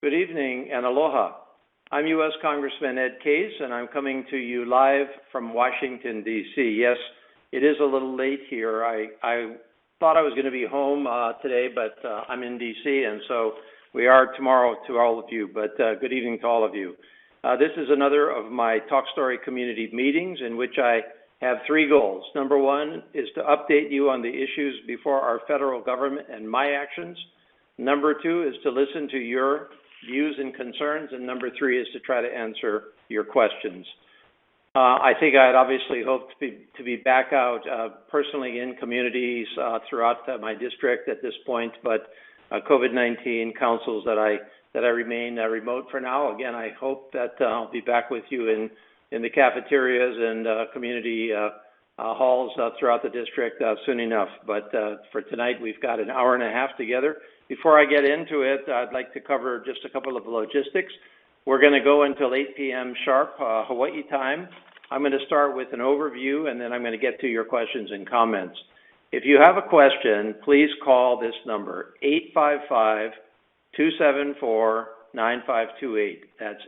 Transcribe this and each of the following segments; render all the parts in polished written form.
Good evening and aloha. I'm U.S. Congressman Ed Case, and I'm coming to you live from Washington, D.C. Yes, it is a little late here. I thought I was going to be home today, but I'm in D.C., and so we are tomorrow to all of you, but good evening to all of you. This is another of my Talk Story community meetings in which I have three goals. Number one is to update you on the issues before our federal government and my actions. Number two is to listen to your views and concerns, and number three is to try to answer your questions. I think I'd obviously hoped to be back out personally in communities throughout my district at this point, but COVID-19 counsels that I remain remote for now. Again, I hope that I'll be back with you in the cafeterias and community halls throughout the district soon enough. But for tonight, we've got an hour and a half together. Before I get into it, I'd like to cover just a couple of logistics. We're going to go until 8 p.m. sharp, Hawaii time. I'm going to start with an overview, and then I'm going to get to your questions and comments. If you have a question, please call this number, 855-274-9528. That's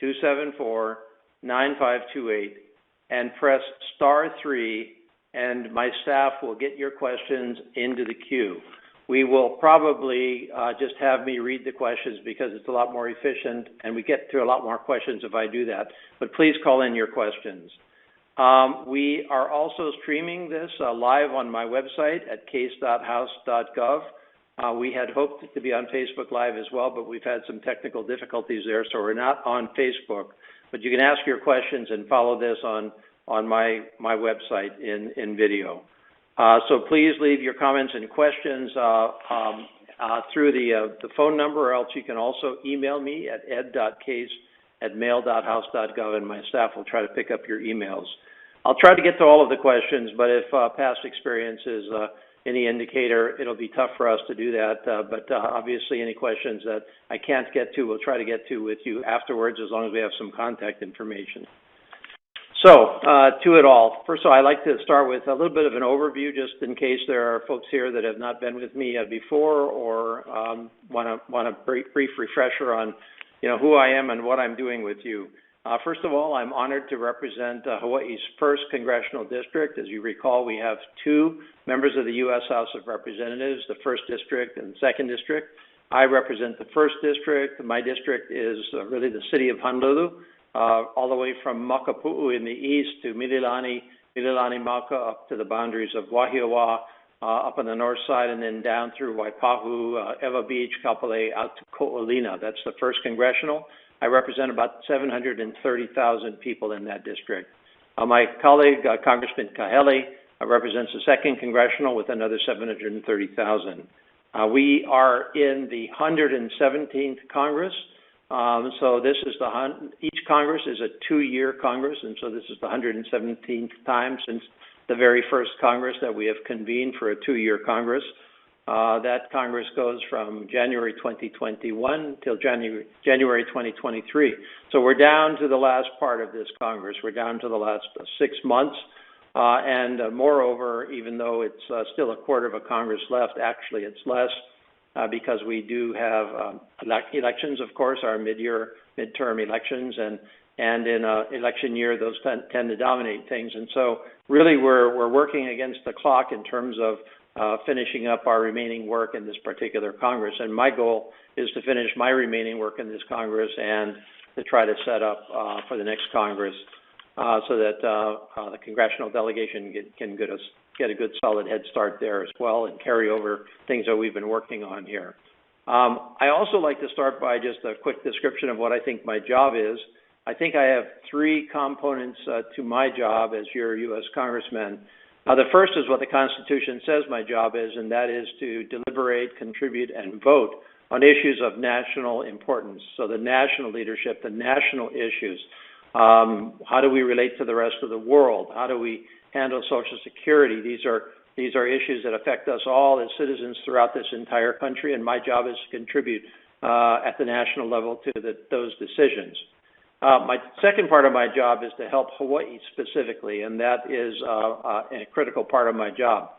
855-274-9528, and press *3, and my staff will get your questions into the queue. We will probably just have me read the questions because it's a lot more efficient, and we get to a lot more questions if I do that. But please call in your questions. We are also streaming this live on my website at case.house.gov. We had hoped to be on Facebook Live as well, but we've had some technical difficulties there, so we're not on Facebook. But you can ask your questions and follow this on my website in video. So please leave your comments and questions through the phone number, or else you can also email me at ed.case@mail.house.gov, and my staff will try to pick up your emails. I'll try to get to all of the questions, but if past experience is any indicator, it'll be tough for us to do that. But obviously, any questions that I can't get to, we'll try to get to with you afterwards, as long as we have some contact information. So, to it all. First of all, I'd like to start with a little bit of an overview, just in case there are folks here that have not been with me before, or want a brief refresher on, who I am and what I'm doing with you. First of all, I'm honored to represent Hawaii's 1st Congressional District. As you recall, we have 2 members of the U.S. House of Representatives, the 1st District and the 2nd District. I represent the 1st District. My district is really the city of Honolulu, all the way from Makapu'u in the east to Mililani Maka, up to the boundaries of Wahiawa, up on the north side, and then down through Waipahu, Ewa Beach, Kapolei, out to Ko'olina. That's the 1st Congressional. I represent about 730,000 people in that district. My colleague, Congressman Kahele, represents the 2nd Congressional with another 730,000. We are in the 117th Congress. So this is each Congress is a 2-year Congress, and so this is the 117th time since the very first Congress that we have convened for a 2-year Congress. That Congress goes from January 2021 till January 2023. So we're down to the last part of this Congress. We're down to the last 6 months. And moreover, even though it's still a quarter of a Congress left, actually it's less because we do have elections, of course, our midterm elections. And in an election year, those tend to dominate things. And so really we're working against the clock in terms of finishing up our remaining work in this particular Congress. And my goal is to finish my remaining work in this Congress and to try to set up for the next Congress so that the congressional delegation can get a good solid head start there as well and carry over things that we've been working on here. I also like to start by just a quick description of what I think my job is. I think I have 3 components to my job as your U.S. Congressman. The first is what the Constitution says my job is, and that is to deliberate, contribute, and vote on issues of national importance. So the national leadership, the national issues. How do we relate to the rest of the world? How do we handle Social Security? These are issues that affect us all as citizens throughout this entire country, and my job is to contribute at the national level to those decisions. My second part of my job is to help Hawaii specifically, and that is a critical part of my job.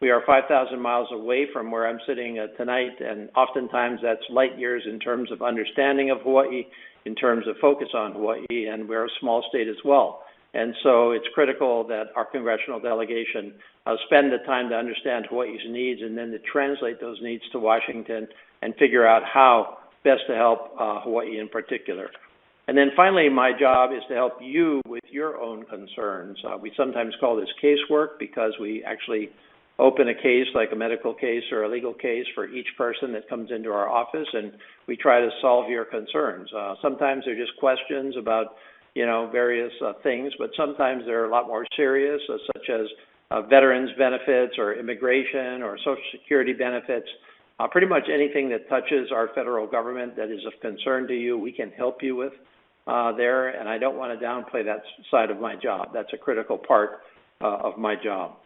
we are 5,000 miles away from where I'm sitting tonight, and oftentimes that's light years in terms of understanding of Hawaii, in terms of focus on Hawaii, and we're a small state as well. And so it's critical that our congressional delegation spend the time to understand Hawaii's needs and then to translate those needs to Washington and figure out how best to help Hawaii in particular. And then finally, my job is to help you with your own concerns. We sometimes call this casework because we actually open a case like a medical case or a legal case for each person that comes into our office, and we try to solve your concerns. Sometimes they're just questions about various things, but sometimes they're a lot more serious, such as veterans benefits or immigration or Social Security benefits. Pretty much anything that touches our federal government that is of concern to you, we can help you with there, and I don't want to downplay that side of my job. That's a critical part of my job.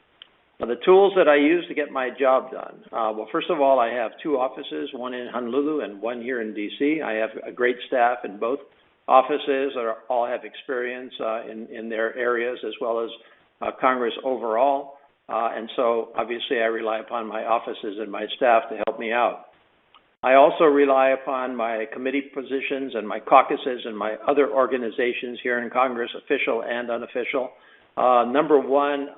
Now, the tools that I use to get my job done. Well, first of all, I have two offices, one in Honolulu and one here in D.C. I have a great staff in both offices that all have experience in their areas, as well as Congress overall. And so obviously I rely upon my offices and my staff to help me out. I also rely upon my committee positions and my caucuses and my other organizations here in Congress, official and unofficial. Number one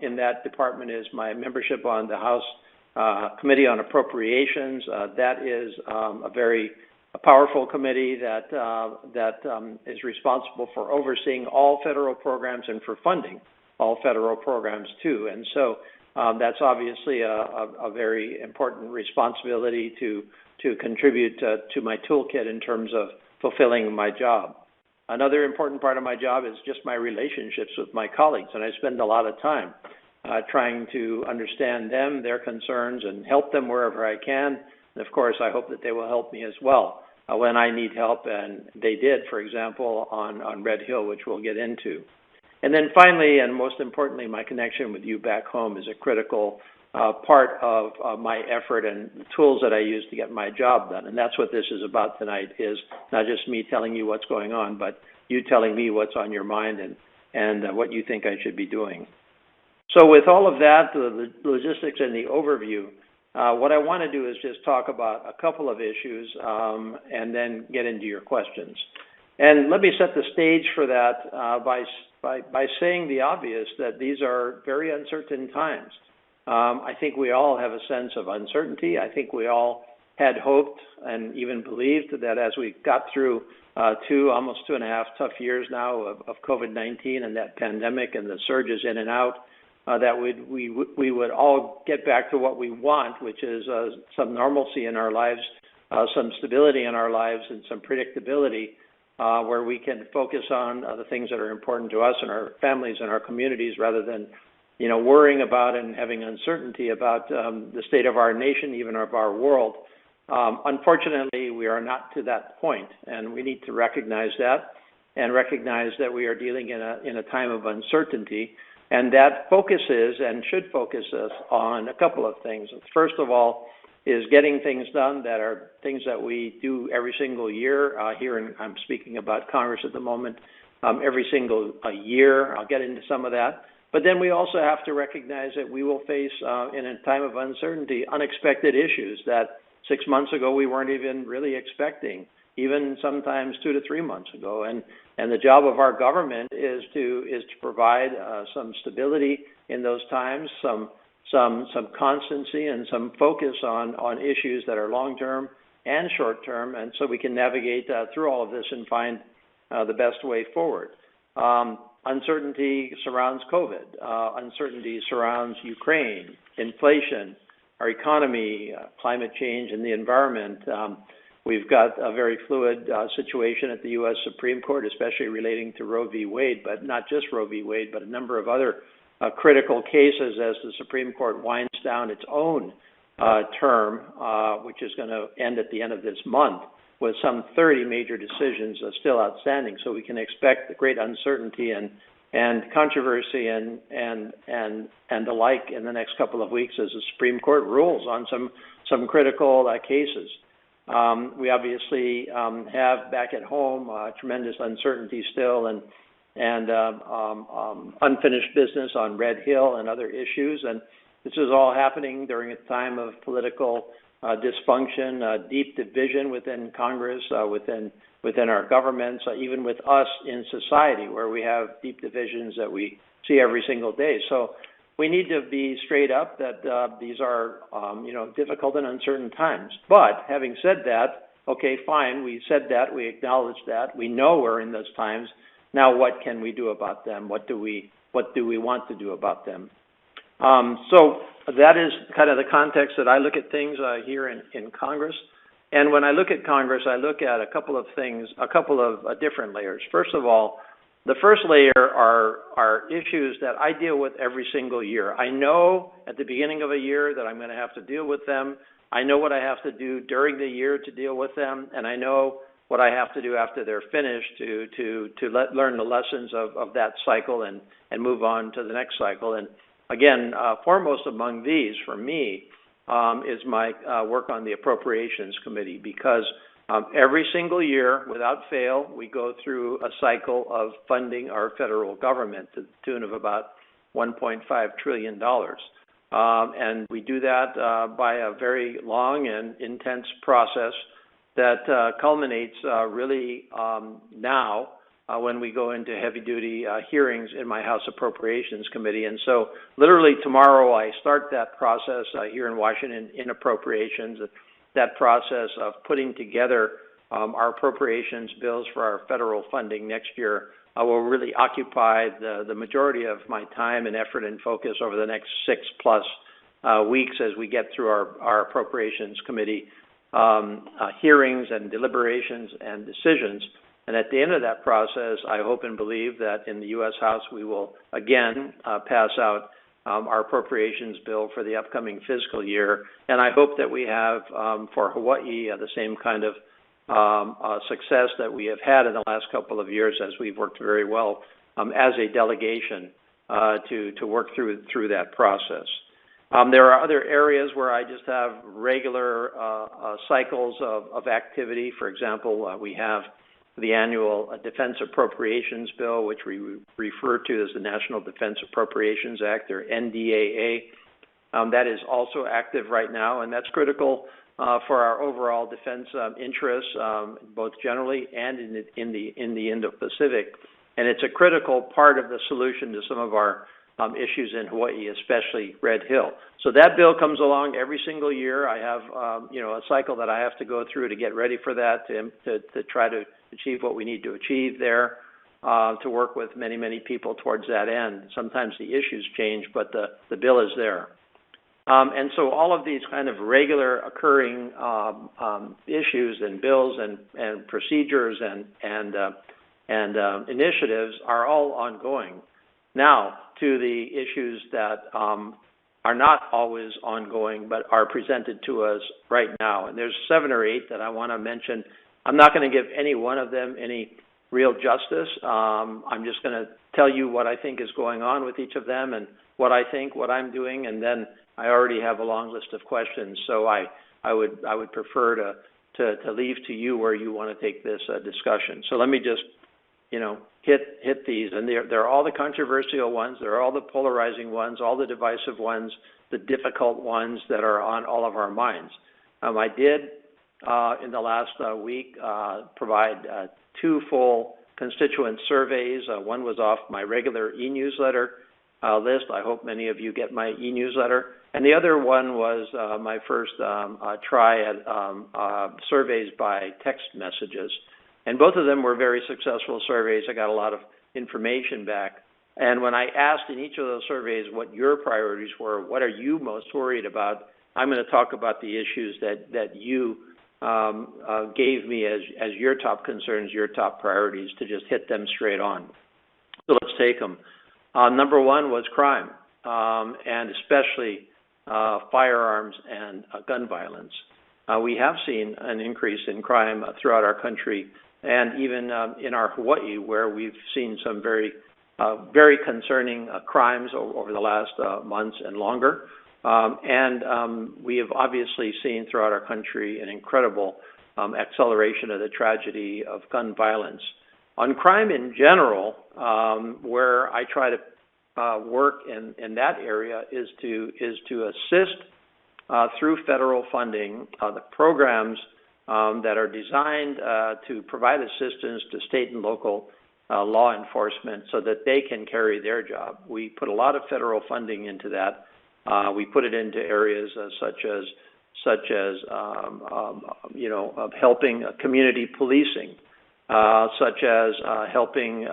in that department is my membership on the House Committee on Appropriations. That is a very powerful committee that is responsible for overseeing all federal programs and for funding all federal programs too. And so that's obviously a very important responsibility to contribute to my toolkit in terms of fulfilling my job. Another important part of my job is just my relationships with my colleagues, and I spend a lot of time trying to understand them, their concerns, and help them wherever I can. And of course, I hope that they will help me as well when I need help, and they did, for example, on Red Hill, which we'll get into. And then finally, and most importantly, my connection with you back home is a critical part of my effort and the tools that I use to get my job done. And that's what this is about tonight, is not just me telling you what's going on, but you telling me what's on your mind and what you think I should be doing. So with all of that, the logistics and the overview, what I want to do is just talk about a couple of issues and then get into your questions. And let me set the stage for that by saying the obvious, that these are very uncertain times. I think we all have a sense of uncertainty. I think we all had hoped and even believed that as we got through almost 2.5 tough years now of COVID-19 and that pandemic and the surges in and out, that we would all get back to what we want, which is some normalcy in our lives, some stability in our lives, and some predictability where we can focus on the things that are important to us and our families and our communities, rather than worrying about and having uncertainty about the state of our nation, even of our world. Unfortunately, we are not to that point, and we need to recognize that and recognize that we are dealing in a time of uncertainty, and that focuses and should focus us on a couple of things. First of all is getting things done that are things that we do every single year. I'm speaking about Congress at the moment, every single year. I'll get into some of that. But then we also have to recognize that we will face, in a time of uncertainty, unexpected issues that 6 months ago we weren't even really expecting, even sometimes 2 to 3 months ago. And the job of our government is to provide some stability in those times, some constancy and some focus on issues that are long-term and short-term, and so we can navigate through all of this and find the best way forward. Uncertainty surrounds COVID. Uncertainty surrounds Ukraine, inflation, our economy, climate change, and the environment. We've got a very fluid situation at the U.S. Supreme Court, especially relating to Roe V Wade, but not just Roe V Wade, but a number of other critical cases as the Supreme Court winds down its own term, which is going to end at the end of this month, with some 30 major decisions still outstanding. So we can expect great uncertainty and controversy and the like in the next couple of weeks as the Supreme Court rules on some critical cases. We obviously have back at home tremendous uncertainty still and unfinished business on Red Hill and other issues. This is all happening during a time of political dysfunction, deep division within Congress, within our governments, even with us in society, where we have deep divisions that we see every single day. So we need to be straight up that these are, difficult and uncertain times. But having said that, okay, fine, we said that, we acknowledge that, we know we're in those times. Now, what can we do about them? What do we want to do about them? So that is kind of the context that I look at things here in Congress. And when I look at Congress, I look at a couple of things, a couple of different layers. First of all, the first layer are issues that I deal with every single year. I know at the beginning of a year that I'm going to have to deal with them. I know what I have to do during the year to deal with them, and I know what I have to do after they're finished to learn the lessons of that cycle and move on to the next cycle. And again, foremost among these for me is my work on the Appropriations Committee, because every single year, without fail, we go through a cycle of funding our federal government to the tune of about $1.5 trillion. And we do that by a very long and intense process that culminates really now when we go into heavy-duty hearings in my House Appropriations Committee. And so literally tomorrow I start that process here in Washington in Appropriations, that process of putting together our appropriations bills for our federal funding next year will really occupy the majority of my time and effort and focus over the next 6+ weeks as we get through our Appropriations Committee hearings and deliberations and decisions. And at the end of that process, I hope and believe that in the U.S. House we will again pass out our appropriations bill for the upcoming fiscal year. And I hope that we have for Hawaii the same kind of success that we have had in the last couple of years, as we've worked very well as a delegation to work through that process. There are other areas where I just have regular cycles of activity. For example, we have the annual Defense Appropriations Bill, which we refer to as the National Defense Appropriations Act, or NDAA. That is also active right now, and that's critical for our overall defense interests, both generally and in the Indo-Pacific. And it's a critical part of the solution to some of our issues in Hawaii, especially Red Hill. So that bill comes along every single year. I have, a cycle that I have to go through to get ready for that, to try to achieve what we need to achieve there, to work with many, many people towards that end. Sometimes the issues change, but the bill is there. And so all of these kind of regular occurring issues and bills and procedures and initiatives are all ongoing. Now, to the issues that are not always ongoing but are presented to us right now. And there's 7 or 8 that I want to mention. I'm not going to give any one of them any real justice. I'm just going to tell you what I think is going on with each of them and what I think, what I'm doing, and then I already have a long list of questions. So I would prefer to leave to you where you want to take this discussion. So let me just hit these, and they're all the controversial ones, they're all the polarizing ones, all the divisive ones, the difficult ones that are on all of our minds. I did, in the last week, provide 2 full constituent surveys. One was off my regular e-newsletter list. I hope many of you get my e-newsletter. And the other one was my first try at surveys by text messages. And both of them were very successful surveys. I got a lot of information back. And when I asked in each of those surveys what your priorities were, what are you most worried about, I'm going to talk about the issues that you gave me as your top concerns, your top priorities, to just hit them straight on. So let's take them. Number 1 was crime, and especially firearms and gun violence. We have seen an increase in crime throughout our country, and even in our Hawaii, where we've seen some very concerning crimes over the last months and longer. And we have obviously seen throughout our country an incredible acceleration of the tragedy of gun violence. On crime in general, where I try to work in that area is to assist through federal funding the programs that are designed to provide assistance to state and local law enforcement so that they can carry their job. We put a lot of federal funding into that. We put it into areas such as helping community policing, such as helping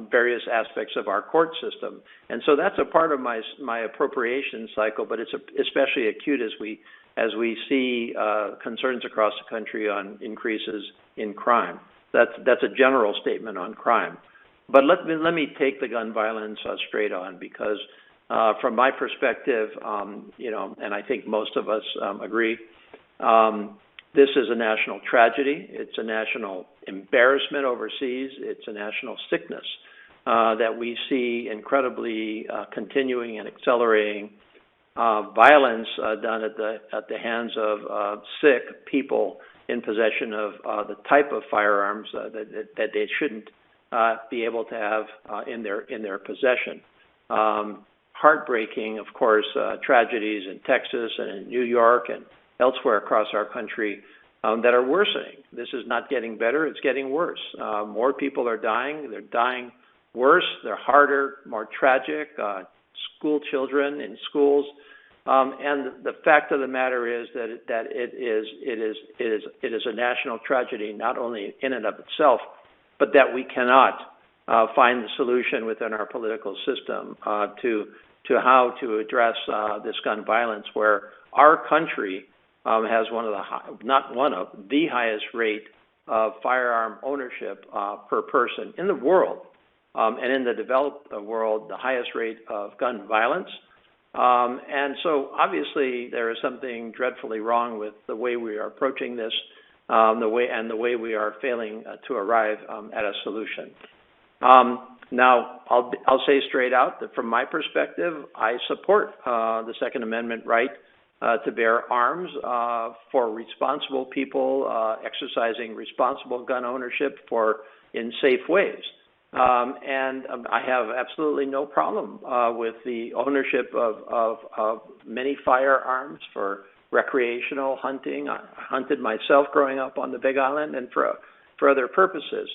various aspects of our court system. And so that's a part of my appropriation cycle, but it's especially acute as we see concerns across the country on increases in crime. That's a general statement on crime. But let me take the gun violence straight on, because from my perspective, and I think most of us agree, this is a national tragedy. It's a national embarrassment overseas. It's a national sickness that we see incredibly continuing and accelerating violence done at the hands of sick people in possession of the type of firearms that they shouldn't be able to have in their possession. Heartbreaking, of course, tragedies in Texas and in New York and elsewhere across our country that are worsening. This is not getting better, it's getting worse. More people are dying, they're dying worse, they're harder, more tragic, school children in schools. And the fact of the matter is that it is a national tragedy, not only in and of itself, but that we cannot find the solution within our political system to how to address this gun violence, where our country has the highest rate of firearm ownership per person in the world, and in the developed world, the highest rate of gun violence. And so obviously there is something dreadfully wrong with the way we are approaching this, the way we are failing to arrive at a solution. Now, I'll say straight out that from my perspective, I support the Second Amendment right to bear arms for responsible people exercising responsible gun ownership in safe ways. And I have absolutely no problem with the ownership of many firearms for recreational hunting. I hunted myself growing up on the Big Island and for other purposes.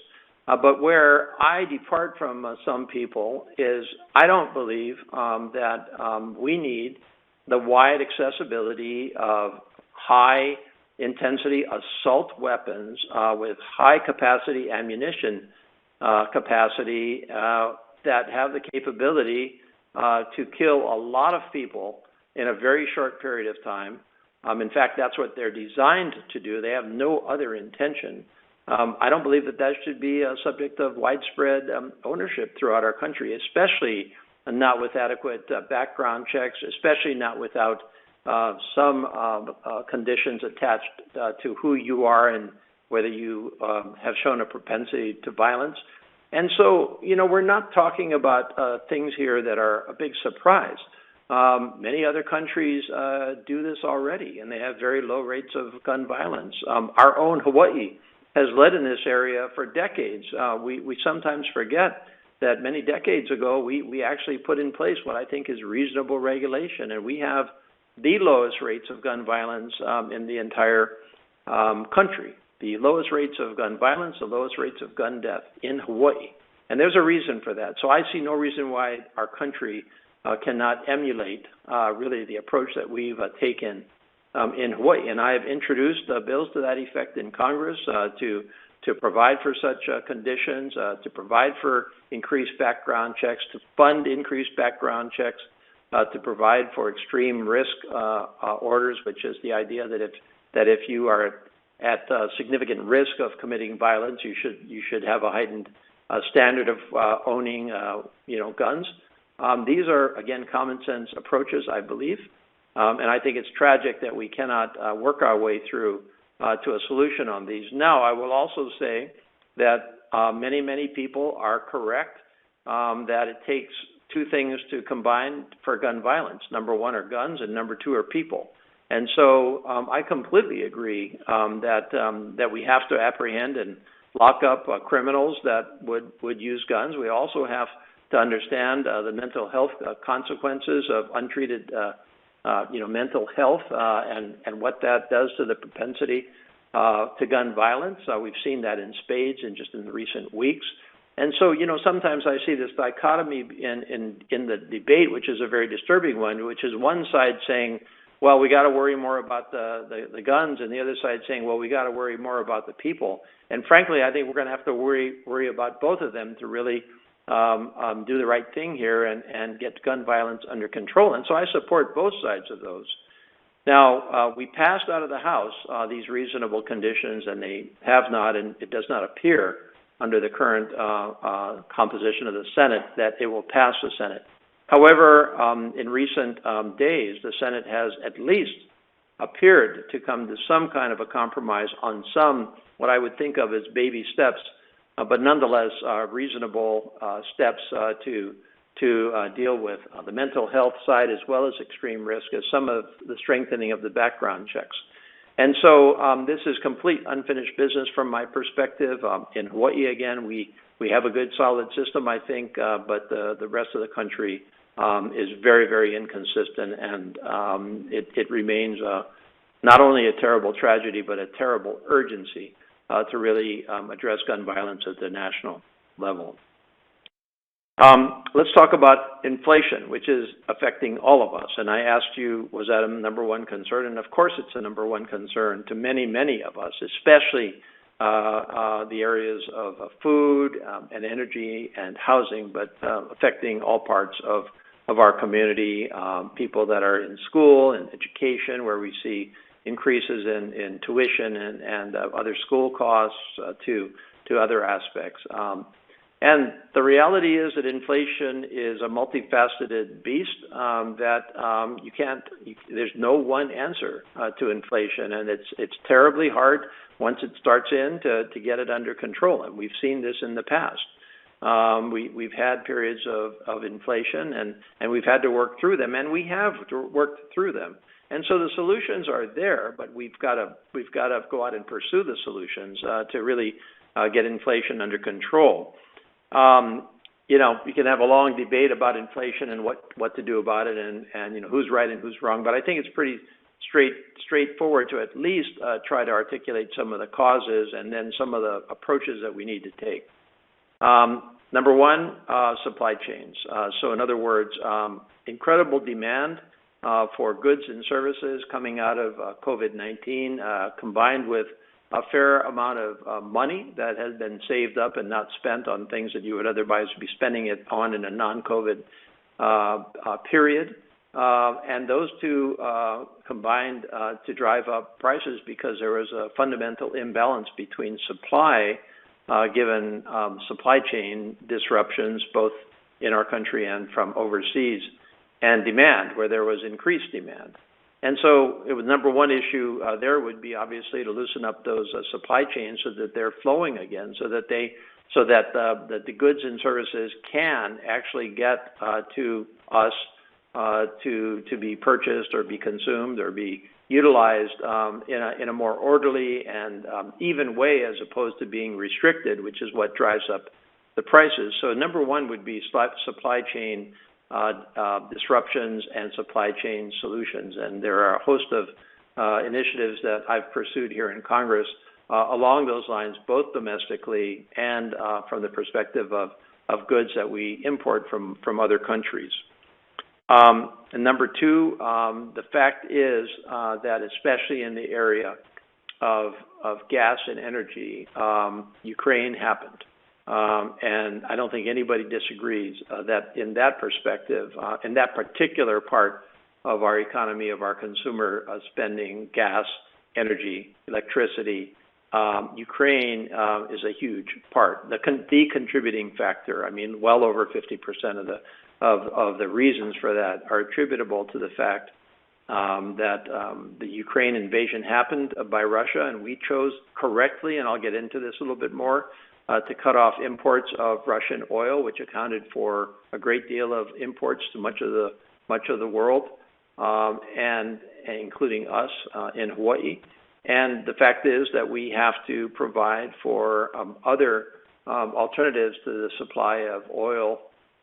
But where I depart from some people is I don't believe that we need the wide accessibility of high-intensity assault weapons with high-capacity ammunition capacity that have the capability to kill a lot of people in a very short period of time. In fact, that's what they're designed to do. They have no other intention. I don't believe that should be a subject of widespread ownership throughout our country, especially not with adequate background checks, especially not without some conditions attached to who you are and whether you have shown a propensity to violence. And so, we're not talking about things here that are a big surprise. Many other countries do this already, and they have very low rates of gun violence. Our own Hawaii has led in this area for decades. We sometimes forget that many decades ago, we actually put in place what I think is reasonable regulation, and we have the lowest rates of gun violence in the entire country. The lowest rates of gun violence, the lowest rates of gun death in Hawaii. And there's a reason for that. So I see no reason why our country cannot emulate really the approach that we've taken in Hawaii. And I have introduced bills to that effect in Congress to provide for such conditions, to provide for increased background checks, to fund increased background checks, to provide for extreme risk orders, which is the idea that if you are at significant risk of committing violence, you should have a heightened standard of owning guns. These are, again, common sense approaches, I believe, and I think it's tragic that we cannot work our way through to a solution on these. Now, I will also say that many people are correct that it takes two things to combine for gun violence. Number one are guns, and number two are people. And so I completely agree that we have to apprehend and lock up criminals that would use guns. We also have to understand the mental health consequences of untreated mental health and what that does to the propensity to gun violence. We've seen that in spades in the recent weeks. And so, sometimes I see this dichotomy in the debate, which is a very disturbing one, which is one side saying, well, we got to worry more about the guns, and the other side saying, well, we got to worry more about the people. And frankly, I think we're going to have to worry about both of them to really do the right thing here and get gun violence under control. And so I support both sides of those. Now, we passed out of the House these reasonable conditions, and they have not, and it does not appear under the current composition of the Senate that it will pass the Senate. However, in recent days, the Senate has at least appeared to come to some kind of a compromise on some, what I would think of as baby steps, but nonetheless reasonable steps to deal with the mental health side as well as extreme risk as some of the strengthening of the background checks. And so this is complete unfinished business from my perspective. In Hawaii, again, we have a good solid system, I think, but the rest of the country is very, very inconsistent, and it remains not only a terrible tragedy, but a terrible urgency to really address gun violence at the national level. Let's talk about inflation, which is affecting all of us. And I asked you, was that a number one concern? And of course it's a number one concern to many, many of us, especially the areas of food and energy and housing, but affecting all parts of our community, people that are in school and education, where we see increases in tuition and other school costs to other aspects. And the reality is that inflation is a multifaceted beast there's no one answer to inflation, and it's terribly hard once it starts to get it under control, and we've seen this in the past. We've had periods of inflation, and we've had to work through them, and we have worked through them. And so the solutions are there, but we've got to go out and pursue the solutions to really get inflation under control. You can have a long debate about inflation and what to do about it, and who's right and who's wrong. But I think it's pretty straightforward to at least try to articulate some of the causes and then some of the approaches that we need to take. Number one, supply chains. So in other words, incredible demand for goods and services coming out of COVID-19, combined with a fair amount of money that has been saved up and not spent on things that you would otherwise be spending it on in a non-COVID period. And those two combined to drive up prices because there was a fundamental imbalance between supply, given supply chain disruptions, both in our country and from overseas, and demand, where there was increased demand. And so it was number one issue there would be obviously to loosen up those supply chains so that they're flowing again, so that the goods and services can actually get to us to be purchased or be consumed or be utilized in a more orderly and even way, as opposed to being restricted, which is what drives up the prices. So number one would be supply chain disruptions and supply chain solutions. And there are a host of initiatives that I've pursued here in Congress along those lines, both domestically and from the perspective of goods that we import from other countries. And number two, the fact is that especially in the area of gas and energy, Ukraine happened. And I don't think anybody disagrees that in that perspective, in that particular part of our economy, of our consumer spending, gas, energy, electricity, Ukraine is a huge part, the contributing factor. I mean, well over 50% of the reasons for that are attributable to the fact that the Ukraine invasion happened by Russia, and we chose correctly, and I'll get into this a little bit more, to cut off imports of Russian oil, which accounted for a great deal of imports to much of the world, and including us in Hawaii. And the fact is that we have to provide for other alternatives to the supply of oil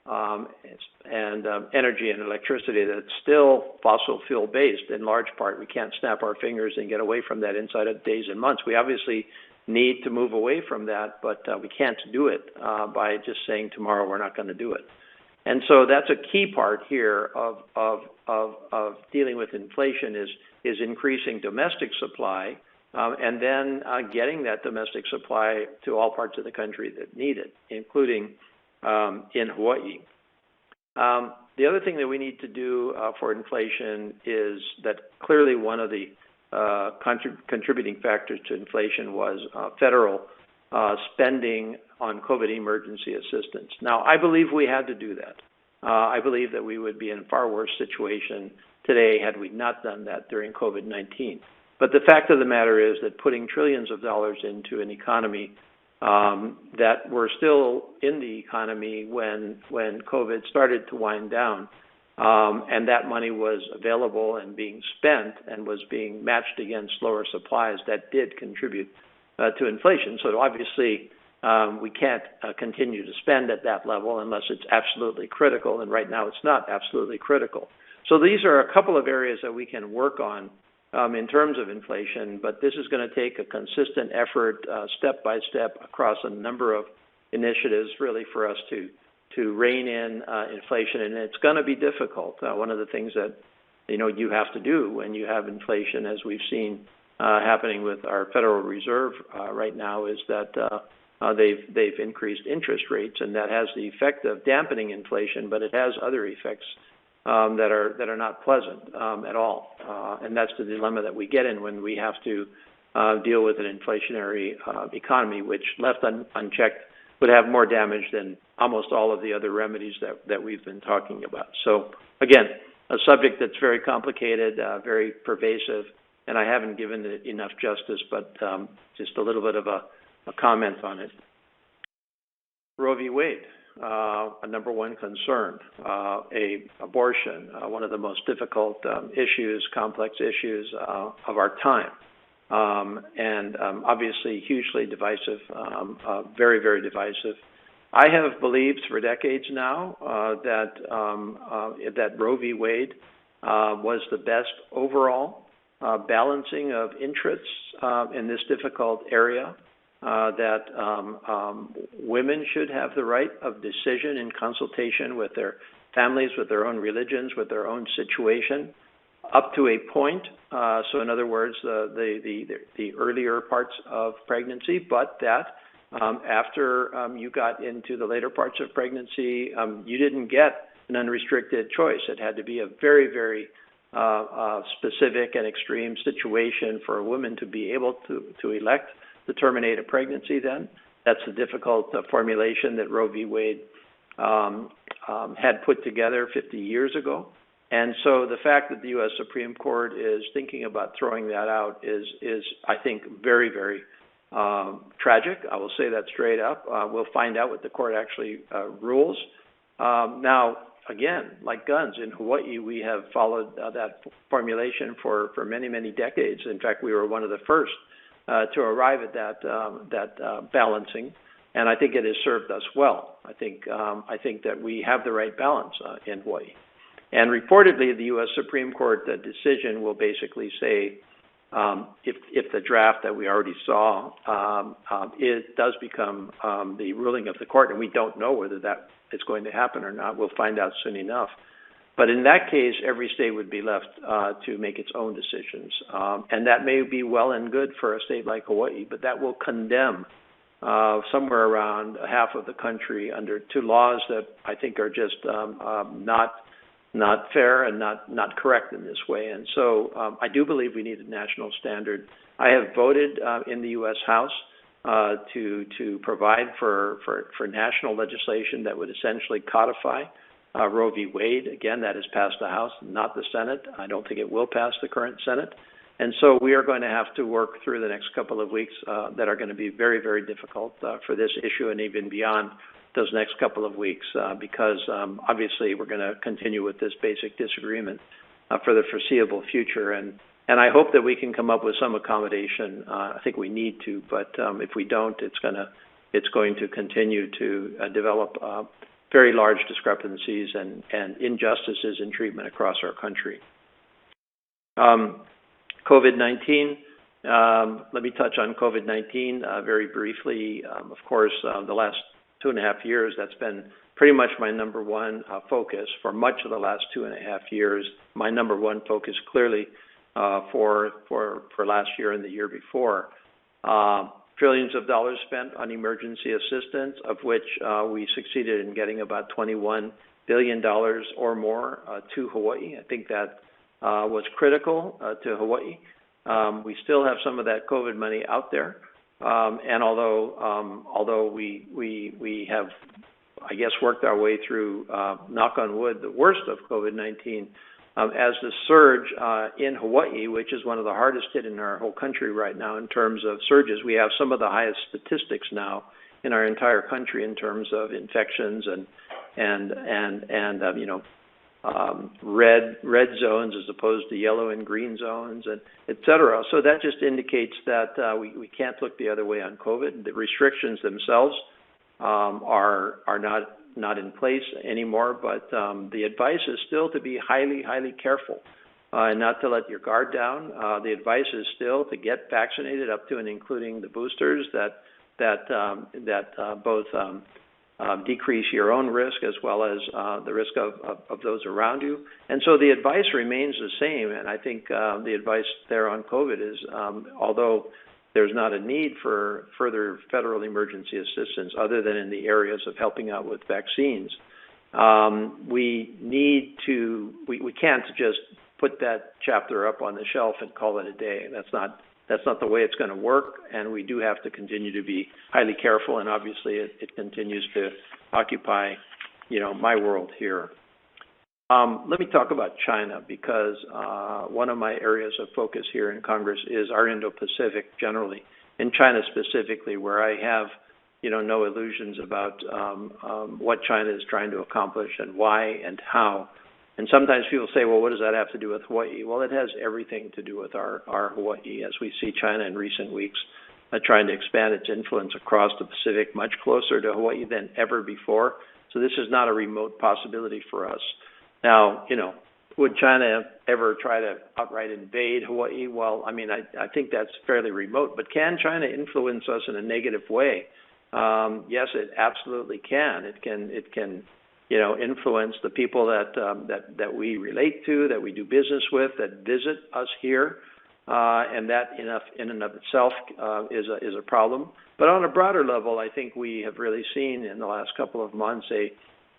and energy and electricity that's still fossil fuel based in large part. We can't snap our fingers and get away from that inside of days and months. We obviously need to move away from that, but we can't do it by just saying tomorrow we're not going to do it. And so that's a key part here of dealing with inflation is increasing domestic supply and then getting that domestic supply to all parts of the country that need it, including in Hawaii. The other thing that we need to do for inflation is that clearly one of the contributing factors to inflation was federal spending on COVID emergency assistance. Now, I believe we had to do that. I believe that we would be in a far worse situation today had we not done that during COVID-19. But the fact of the matter is that putting trillions of dollars into an economy that were still in the economy when COVID started to wind down, and that money was available and being spent and was being matched against lower supplies, that did contribute to inflation. So obviously, we can't continue to spend at that level unless it's absolutely critical, and right now it's not absolutely critical. So these are a couple of areas that we can work on in terms of inflation, but this is going to take a consistent effort, step by step, across a number of initiatives, really, for us to rein in inflation, and it's going to be difficult. One of the things that you have to do when you have inflation, as we've seen happening with our Federal Reserve right now, is that they've increased interest rates, and that has the effect of dampening inflation, but it has other effects that are not pleasant at all, and that's the dilemma that we get in when we have to deal with an inflationary economy, which left unchecked would have more damage than almost all of the other remedies that we've been talking about. So again, a subject that's very complicated, very pervasive, and I haven't given it enough justice, but just a little bit of a comment on it. Roe V Wade. A number one concern, abortion, one of the most difficult issues, complex issues of our time, and obviously hugely divisive, very, very divisive. I have believed for decades now that Roe v. Wade was the best overall balancing of interests in this difficult area. That women should have the right of decision in consultation with their families, with their own religions, with their own situation, up to a point. So in other words, the earlier parts of pregnancy, but that after you got into the later parts of pregnancy, you didn't get an unrestricted choice. It had to be a very, very specific and extreme situation for a woman to be able to elect to terminate a pregnancy then. That's a difficult formulation that Roe v. Wade had put together 50 years ago. And so the fact that the U.S. Supreme Court is thinking about throwing that out is I think, very, very tragic. I will say that straight up. We'll find out what the court actually rules. Now, again, like guns, in Hawaii, we have followed that formulation for many, many decades. In fact, we were one of the first to arrive at that balancing, and I think it has served us well. I think that we have the right balance in Hawaii. And reportedly, the U.S. Supreme Court decision will basically say if the draft that we already saw does become the ruling of the court, and we don't know whether that is going to happen or not. We'll find out soon enough. But in that case, every state would be left to make its own decisions. And that may be well and good for a state like Hawaii, but that will condemn somewhere around half of the country to laws that I think are just not fair and not correct in this way. And so I do believe we need a national standard. I have voted in the U.S. House to provide for national legislation that would essentially codify Roe v. Wade. Again, that has passed the House, not the Senate. I don't think it will pass the current Senate. And so we are going to have to work through the next couple of weeks that are going to be very, very difficult for this issue and even beyond those next couple of weeks because obviously we're going to continue with this basic disagreement for the foreseeable future. And I hope that we can come up with some accommodation. I think we need to, but if we don't, it's going to continue to develop very large discrepancies and injustices in treatment across our country. COVID-19, let me touch on COVID-19 very briefly. Of course, the last 2.5 years, that's been pretty much my number one focus for much of the last 2.5 years. My number one focus clearly for last year and the year before. Trillions of dollars spent on emergency assistance, of which we succeeded in getting about $21 billion or more to Hawaii. I think that was critical to Hawaii. We still have some of that COVID money out there, and although we have, I guess, worked our way through, knock on wood, the worst of COVID-19, as the surge in Hawaii, which is one of the hardest hit in our whole country right now in terms of surges. We have some of the highest statistics now in our entire country in terms of infections and red zones as opposed to yellow and green zones, and et cetera. So that just indicates that we can't look the other way on COVID. The restrictions themselves are not in place anymore, but the advice is still to be highly, highly careful and not to let your guard down. The advice is still to get vaccinated up to and including the boosters that both decrease your own risk as well as the risk of those around you. And so the advice remains the same, and I think the advice there on COVID is, although there's not a need for further federal emergency assistance other than in the areas of helping out with vaccines, we can't just put that chapter up on the shelf and call it a day. That's not the way it's going to work, and we do have to continue to be highly careful, and obviously it continues to occupy, my world here. Let me talk about China, because one of my areas of focus here in Congress is our Indo-Pacific generally, and China specifically, where I have, no illusions about what China is trying to accomplish and why and how. And sometimes people say, well, what does that have to do with Hawaii? Well, it has everything to do with our Hawaii, as we see China in recent weeks trying to expand its influence across the Pacific much closer to Hawaii than ever before. So this is not a remote possibility for us. Now, would China ever try to outright invade Hawaii? Well, I think that's fairly remote. But can China influence us in a negative way? Yes, it absolutely can. It can influence the people that we relate to, that we do business with, that visit us here, and that in and of itself is a problem. But on a broader level, I think we have really seen in the last couple of months a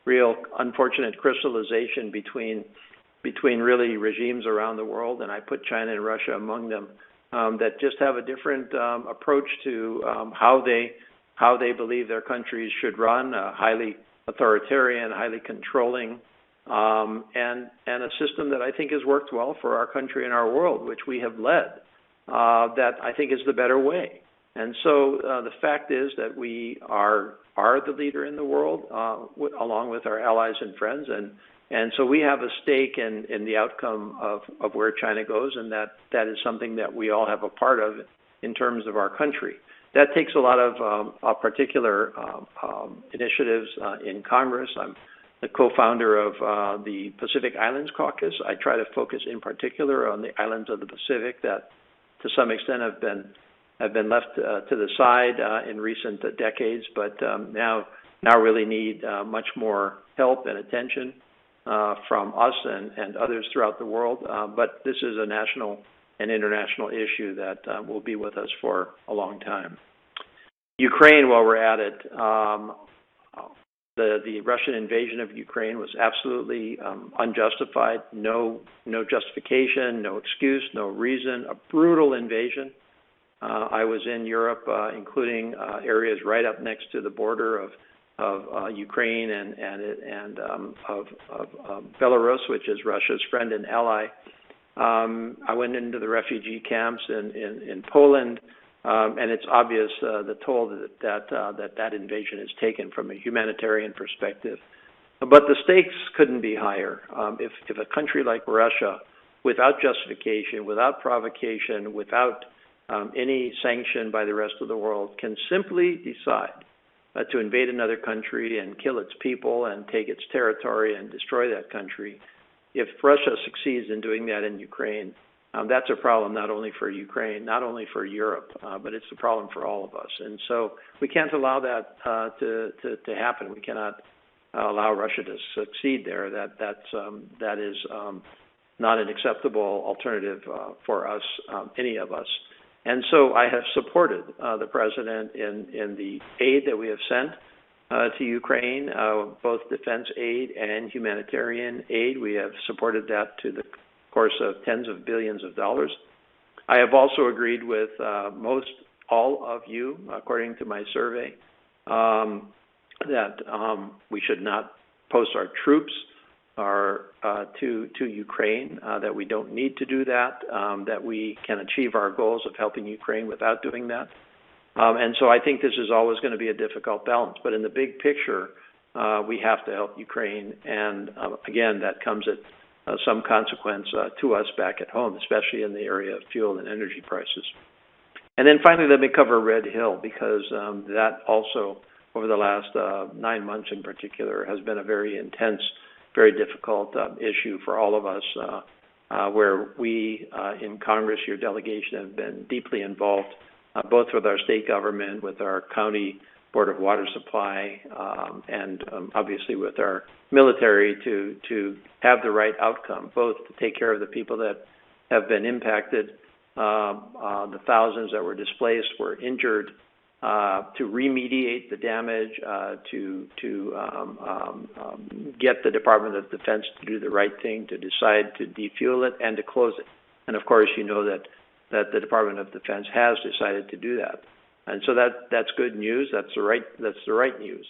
real unfortunate crystallization between really regimes around the world, and I put China and Russia among them, that just have a different approach to how they believe their countries should run, highly authoritarian, highly controlling, and a system that I think has worked well for our country and our world, which we have led, that I think is the better way. And so the fact is that we are the leader in the world, along with our allies and friends, and so we have a stake in the outcome of where China goes, and that is something that we all have a part of in terms of our country. That takes a lot of particular initiatives in Congress. I'm the co-founder of the Pacific Islands Caucus. I try to focus in particular on the islands of the Pacific that to some extent have been left to the side in recent decades, but now really need much more help and attention from us and others throughout the world. But this is a national and international issue that will be with us for a long time. Ukraine, while we're at it, the Russian invasion of Ukraine was absolutely unjustified. No justification, no excuse, no reason. A brutal invasion. I was in Europe, including areas right up next to the border of Ukraine and of Belarus, which is Russia's friend and ally. I went into the refugee camps in Poland, and it's obvious the toll that invasion has taken from a humanitarian perspective. But the stakes couldn't be higher. If a country like Russia, without justification, without provocation, without any sanction by the rest of the world, can simply decide to invade another country and kill its people and take its territory and destroy that country. If Russia succeeds in doing that in Ukraine, that's a problem not only for Ukraine, not only for Europe, but it's a problem for all of us. And so we can't allow that to happen. We cannot allow Russia to succeed there. That is not an acceptable alternative for us, any of us. And so I have supported the President in the aid that we have sent to Ukraine, both defense aid and humanitarian aid. We have supported that to the course of tens of billions of dollars. I have also agreed with most all of you, according to my survey, that we should not post our troops to Ukraine, that we don't need to do that, that we can achieve our goals of helping Ukraine without doing that. And so I think this is always going to be a difficult balance. But in the big picture, we have to help Ukraine. And again, that comes at some consequence to us back at home, especially in the area of fuel and energy prices. And then finally, let me cover Red Hill, because that also, over the last 9 months in particular, has been a very intense, very difficult issue for all of us, where we in Congress, your delegation, have been deeply involved, both with our state government, with our county Board of Water Supply, and obviously with our military to have the right outcome, both to take care of the people that have been impacted, the thousands that were displaced, were injured, to remediate the damage, to get the Department of Defense to do the right thing, to decide to defuel it and to close it. And of course, you know that the Department of Defense has decided to do that. And so that's good news. That's the right news.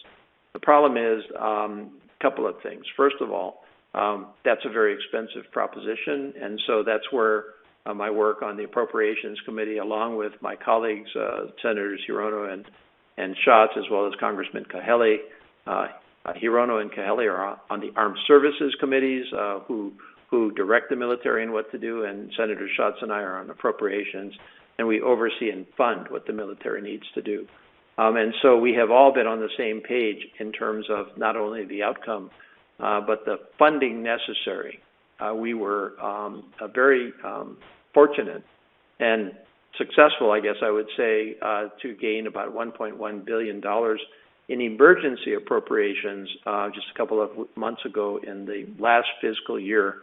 The problem is a couple of things. First of all, that's a very expensive proposition, and so that's where my work on the Appropriations Committee, along with my colleagues, Senators Hirono and Schatz, as well as Congressman Kahele. Hirono and Kahele are on the Armed Services Committees, who direct the military in what to do, and Senator Schatz and I are on Appropriations, and we oversee and fund what the military needs to do. And so we have all been on the same page in terms of not only the outcome, but the funding necessary. We were very fortunate and successful, I guess I would say, to gain about $1.1 billion in emergency appropriations just a couple of months ago in the last fiscal year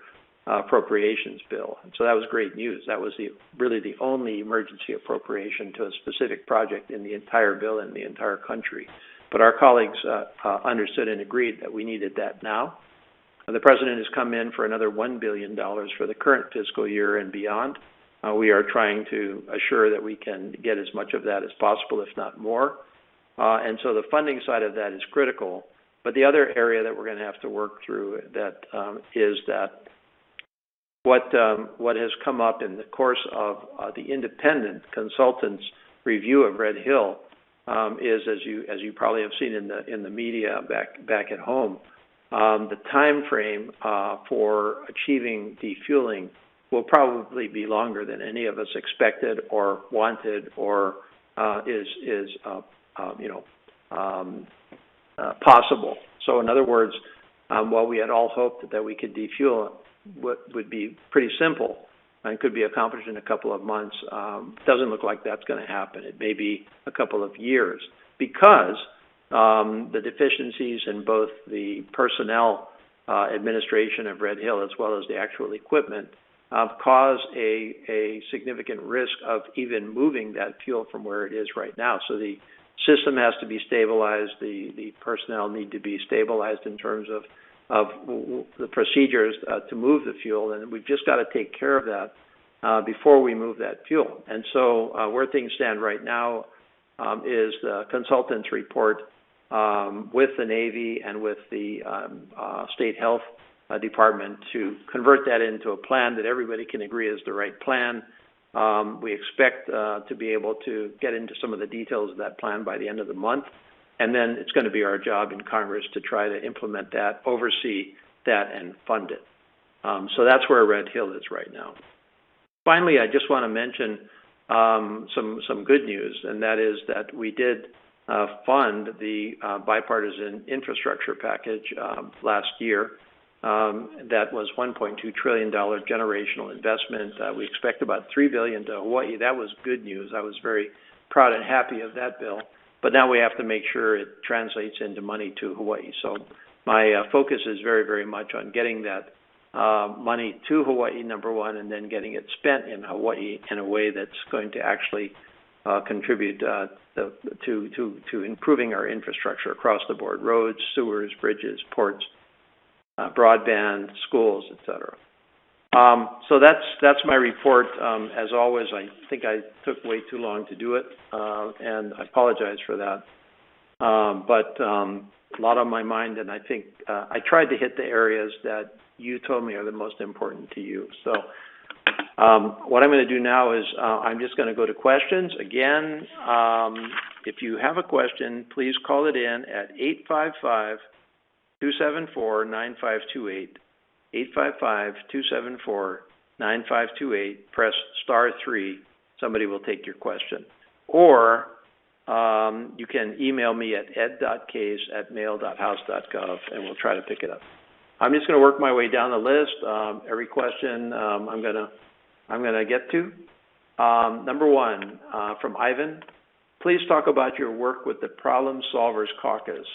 appropriations bill. And so that was great news. That was really the only emergency appropriation to a specific project in the entire bill in the entire country. But our colleagues understood and agreed that we needed that now. The President has come in for another $1 billion for the current fiscal year and beyond. We are trying to assure that we can get as much of that as possible, if not more. And so the funding side of that is critical. But the other area that we're going to have to work through that is that what has come up in the course of the independent consultants' review of Red Hill is, as you probably have seen in the media back at home, the time frame for achieving defueling will probably be longer than any of us expected or wanted or is possible. So in other words, while we had all hoped that we could defuel what would be pretty simple and could be accomplished in a couple of months, doesn't look like that's going to happen. It may be a couple of years because the deficiencies in both the personnel administration of Red Hill as well as the actual equipment cause a significant risk of even moving that fuel from where it is right now. So the system has to be stabilized. The personnel need to be stabilized in terms of the procedures to move the fuel, and we've just got to take care of that before we move that fuel. And so where things stand right now is the consultants' report with the Navy and with the State Health Department to convert that into a plan that everybody can agree is the right plan. We expect to be able to get into some of the details of that plan by the end of the month. And then it's going to be our job in Congress to try to implement that, oversee that, and fund it. So that's where Red Hill is right now. Finally, I just want to mention some good news, and that is that we did fund the bipartisan infrastructure package last year. That was $1.2 trillion generational investment. We expect about $3 billion to Hawaii. That was good news. I was very proud and happy of that bill. But now we have to make sure it translates into money to Hawaii. So my focus is very, very much on getting that money to Hawaii, number one, and then getting it spent in Hawaii in a way that's going to actually contribute to improving our infrastructure across the board: roads, sewers, bridges, ports, broadband, schools, et cetera. So that's my report. As always, I think I took way too long to do it, and I apologize for that. But a lot on my mind, and I think I tried to hit the areas that you told me are the most important to you. So what I'm going to do now is I'm just going to go to questions. Again, if you have a question, please call it in at 855-274-9528. 855-274-9528. Press *3. Somebody will take your question. Or you can email me at ed.case@mail.house.gov, and we'll try to pick it up. I'm just going to work my way down the list. Every question I'm going to get to. Number one, from Ivan. Please talk about your work with the Problem Solvers Caucus.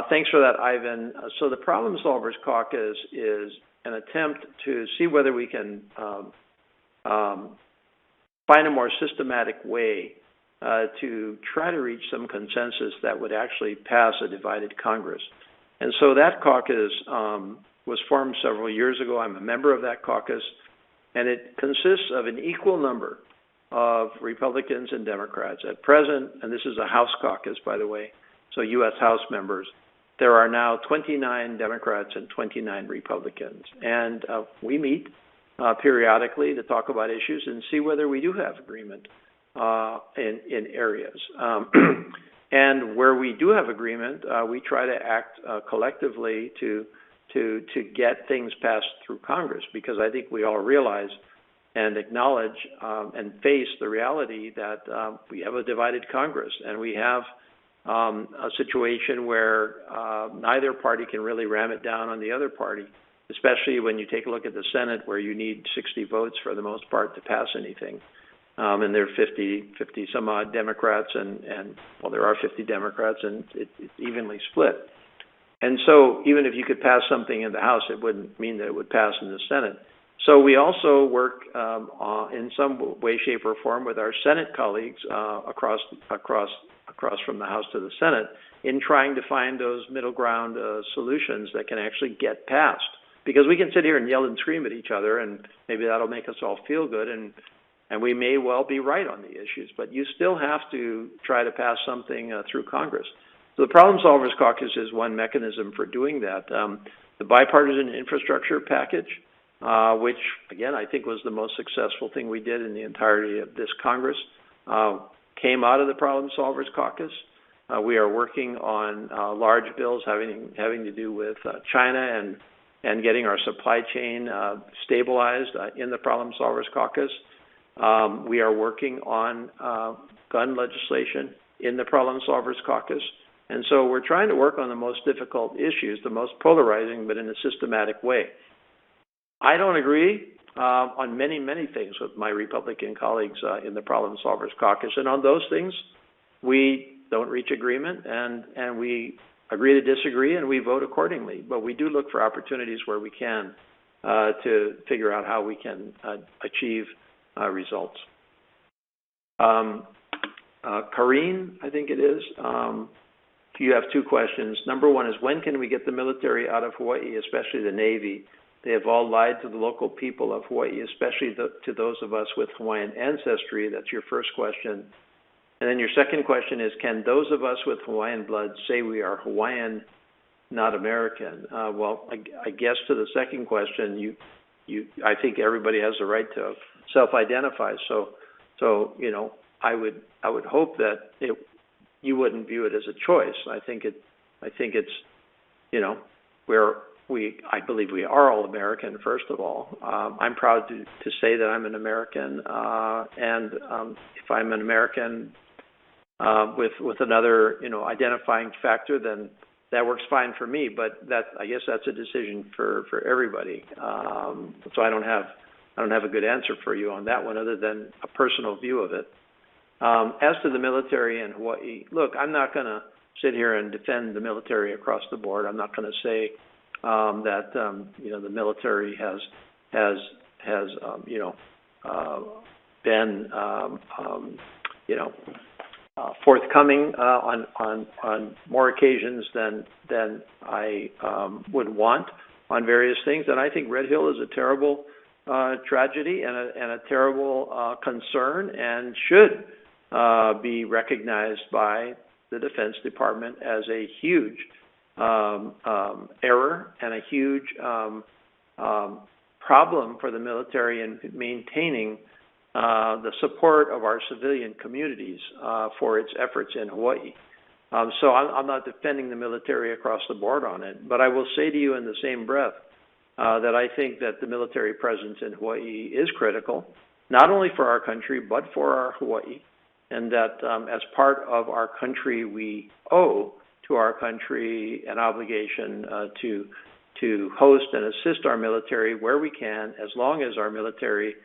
Thanks for that, Ivan. So the Problem Solvers Caucus is an attempt to see whether we can find a more systematic way to try to reach some consensus that would actually pass a divided Congress. And so that caucus was formed several years ago. I'm a member of that caucus, and it consists of an equal number of Republicans and Democrats. At present, and this is a House caucus, by the way, so U.S. House members, there are now 29 Democrats and 29 Republicans. And we meet periodically to talk about issues and see whether we do have agreement in areas. And where we do have agreement, we try to act collectively to get things passed through Congress, because I think we all realize and acknowledge and face the reality that we have a divided Congress, and we have a situation where neither party can really ram it down on the other party, especially when you take a look at the Senate, where you need 60 votes for the most part to pass anything. And there are 50 some odd Democrats, and well, there are 50 Democrats, and it's evenly split. And so even if you could pass something in the House, it wouldn't mean that it would pass in the Senate. So we also work in some way, shape, or form with our Senate colleagues across from the House to the Senate in trying to find those middle ground solutions that can actually get passed. Because we can sit here and yell and scream at each other, and maybe that'll make us all feel good, and we may well be right on the issues, but you still have to try to pass something through Congress. So the Problem Solvers Caucus is one mechanism for doing that. The bipartisan infrastructure package, which, again, I think was the most successful thing we did in the entirety of this Congress, came out of the Problem Solvers Caucus. We are working on large bills having to do with China and getting our supply chain stabilized in the Problem Solvers Caucus. We are working on gun legislation in the Problem Solvers Caucus. And so we're trying to work on the most difficult issues, the most polarizing, but in a systematic way. I don't agree on many, many things with my Republican colleagues in the Problem Solvers Caucus. And on those things, we don't reach agreement, and we agree to disagree, and we vote accordingly. But we do look for opportunities where we can to figure out how we can achieve results. Karine, I think it is. You have two questions. Number one is, when can we get the military out of Hawaii, especially the Navy? They have all lied to the local people of Hawaii, especially to those of us with Hawaiian ancestry. That's your first question. And then your second question is, can those of us with Hawaiian blood say we are Hawaiian, not American? Well, I guess to the second question, I think everybody has the right to self-identify. So you know, I would hope that you wouldn't view it as a choice. I think it's, you know, I believe we are all American, first of all. I'm proud to say that I'm an American, and if I'm an American, with another, identifying factor, then that works fine for me. But I guess that's a decision for everybody. So I don't have a good answer for you on that one, other than a personal view of it. As to the military in Hawaii, look, I'm not going to sit here and defend the military across the board. I'm not going to say that the military has been forthcoming on more occasions than I would want on various things. And I think Red Hill is a terrible tragedy and a terrible concern, and should be recognized by the Defense Department as a huge error and a huge problem for the military in maintaining the support of our civilian communities for its efforts in Hawaii. So I'm not defending the military across the board on it, but I will say to you in the same breath that I think that the military presence in Hawaii is critical, not only for our country, but for our Hawaii, and that as part of our country, we owe to our country an obligation to host and assist our military where we can, as long as our military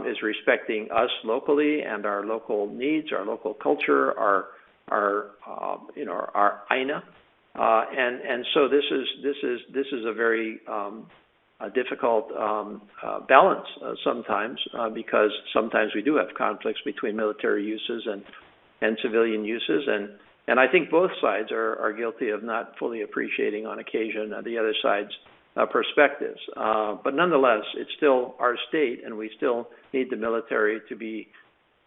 is respecting us locally and our local needs, our local culture, our AINA, and so this is a very difficult balance sometimes, because sometimes we do have conflicts between military uses and civilian uses, and I think both sides are guilty of not fully appreciating on occasion the other side's perspectives. But nonetheless, it's still our state, and we still need the military to be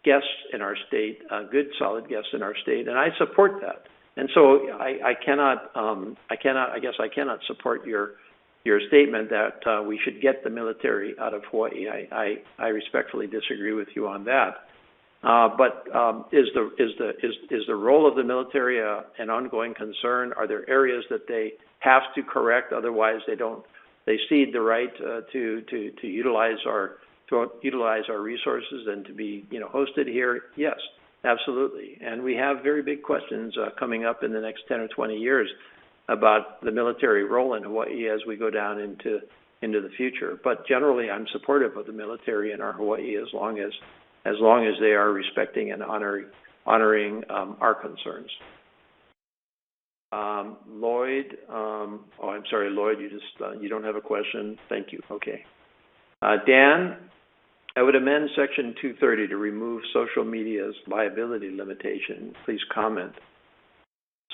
guests in our state, good, solid guests in our state, and I support that. And so I cannot support your statement that we should get the military out of Hawaii. I respectfully disagree with you on that. But is the role of the military an ongoing concern? Are there areas that they have to correct, otherwise they cede the right to utilize our resources and to be hosted here? Yes, absolutely. And we have very big questions coming up in the next 10 or 20 years about the military role in Hawaii as we go down into the future. But generally, I'm supportive of the military in our Hawaii as long as they are respecting and honoring our concerns. Lloyd, I'm sorry, Lloyd, you don't have a question? Thank you. Okay. Dan, I would amend Section 230 to remove social media's liability limitation. Please comment.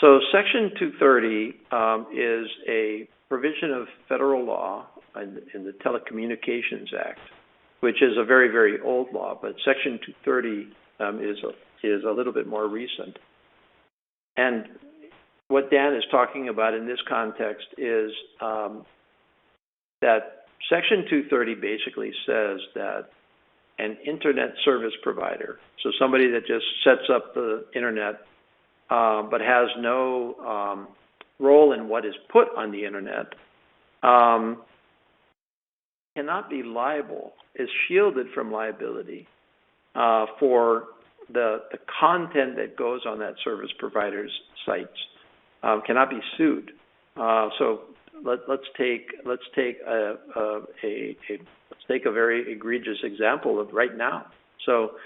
So Section 230 is a provision of federal law in the Telecommunications Act, which is a very, very old law, but Section 230 is a little bit more recent. And what Dan is talking about in this context is that Section 230 basically says that an internet service provider, so somebody that just sets up the internet but has no role in what is put on the internet, cannot be liable, is shielded from liability for the content that goes on that service provider's sites, cannot be sued. So let's take a very egregious example of right now. So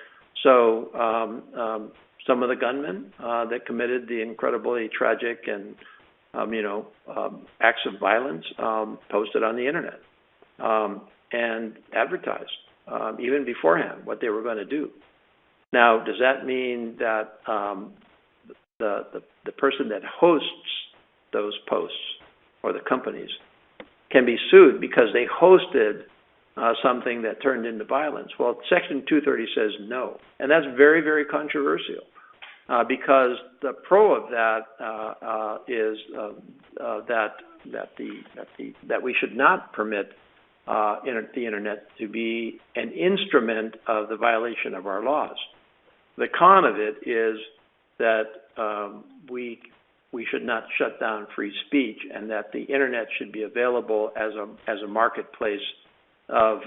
some of the gunmen that committed the incredibly tragic and acts of violence posted on the internet and advertised even beforehand what they were going to do. Now, does that mean that the person that hosts those posts or the companies can be sued because they hosted something that turned into violence? Well, Section 230 says no, and that's very, very controversial because the pro of that is that we should not permit the internet to be an instrument of the violation of our laws. The con of it is that we should not shut down free speech, and that the internet should be available as a marketplace of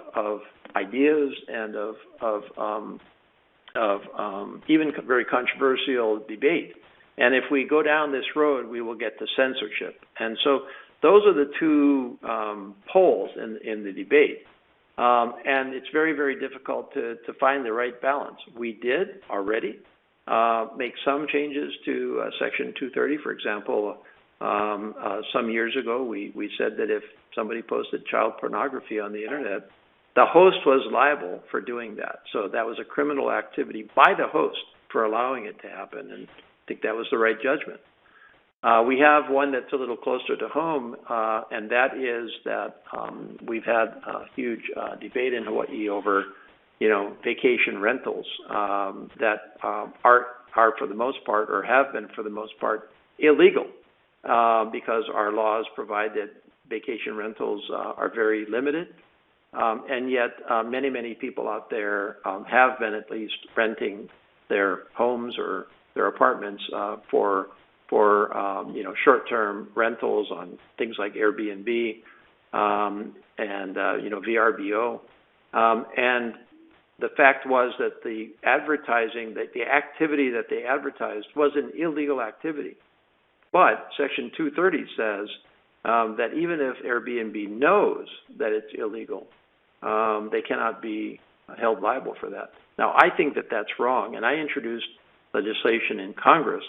ideas and even very controversial debate. And if we go down this road, we will get to censorship. And so those are the two poles in the debate. And it's very, very difficult to find the right balance. We did already make some changes to Section 230. For example, some years ago, we said that if somebody posted child pornography on the internet, the host was liable for doing that. So that was a criminal activity by the host for allowing it to happen, and I think that was the right judgment. We have one that's a little closer to home, and that is that we've had a huge debate in Hawaii over, vacation rentals that are for the most part, or have been for the most part, illegal because our laws provide that vacation rentals are very limited. And yet many, many people out there have been at least renting their homes or their apartments for short-term rentals on things like Airbnb and VRBO. And the fact was that the advertising, that the activity that they advertised was an illegal activity. But Section 230 says that even if Airbnb knows that it's illegal, they cannot be held liable for that. Now, I think that that's wrong, and I introduced legislation in Congress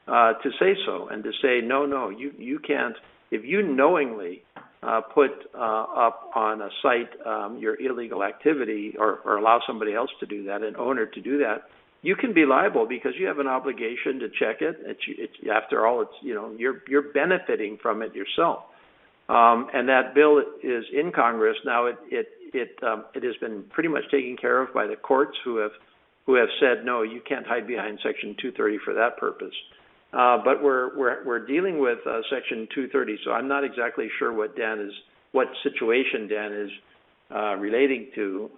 to say so, and to say, no, you can't, if you knowingly put up on a site your illegal activity or allow somebody else to do that, an owner to do that, you can be liable because you have an obligation to check it. After all, you're benefiting from it yourself. And that bill is in Congress now. It has been pretty much taken care of by the courts who have said no, you can't hide behind Section 230 for that purpose. But we're dealing with Section 230, so I'm not exactly sure what situation Dan is relating to.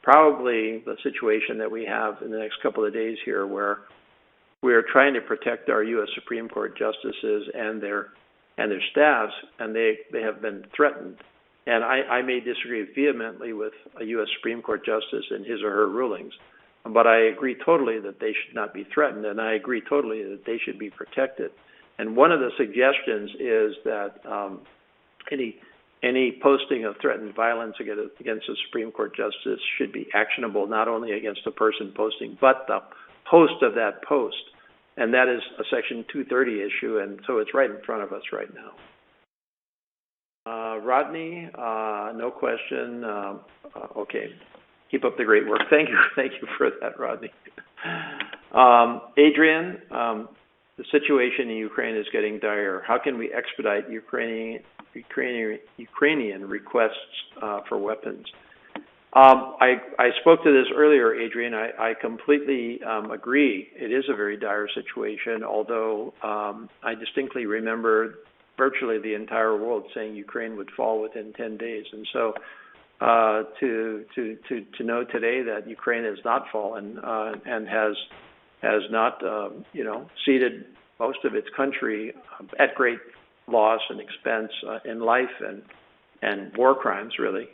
Probably the situation that we have in the next couple of days here, where we are trying to protect our U.S. Supreme Court justices and their staffs, and they have been threatened. And I may disagree vehemently with a U.S. Supreme Court justice in his or her rulings, but I agree totally that they should not be threatened, and I agree totally that they should be protected. And one of the suggestions is that any posting of threatened violence against a Supreme Court justice should be actionable not only against the person posting, but the host of that post. And that is a Section 230 issue, and so it's right in front of us right now. Rodney, no question. Okay. Keep up the great work. Thank you for that, Rodney. Adrian, the situation in Ukraine is getting dire. How can we expedite Ukrainian requests for weapons? I spoke to this earlier, Adrian. I completely agree. It is a very dire situation, although I distinctly remember virtually the entire world saying Ukraine would fall within 10 days. And so to know today that Ukraine has not fallen and has not ceded most of its country at great loss and expense in life and war crimes, really,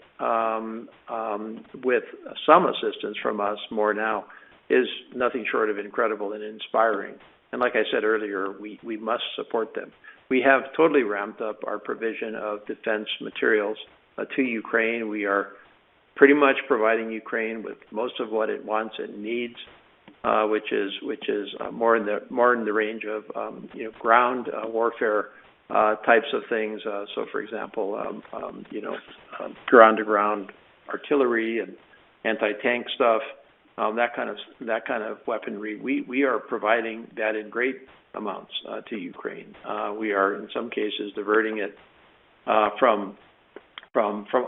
with some assistance from us more now, is nothing short of incredible and inspiring. And like I said earlier, we must support them. We have totally ramped up our provision of defense materials to Ukraine. We are pretty much providing Ukraine with most of what it wants and needs, which is more in the range of ground warfare types of things. So, for example, ground-to-ground artillery and anti-tank stuff, that kind of weaponry. We are providing that in great amounts to Ukraine. We are in some cases diverting it from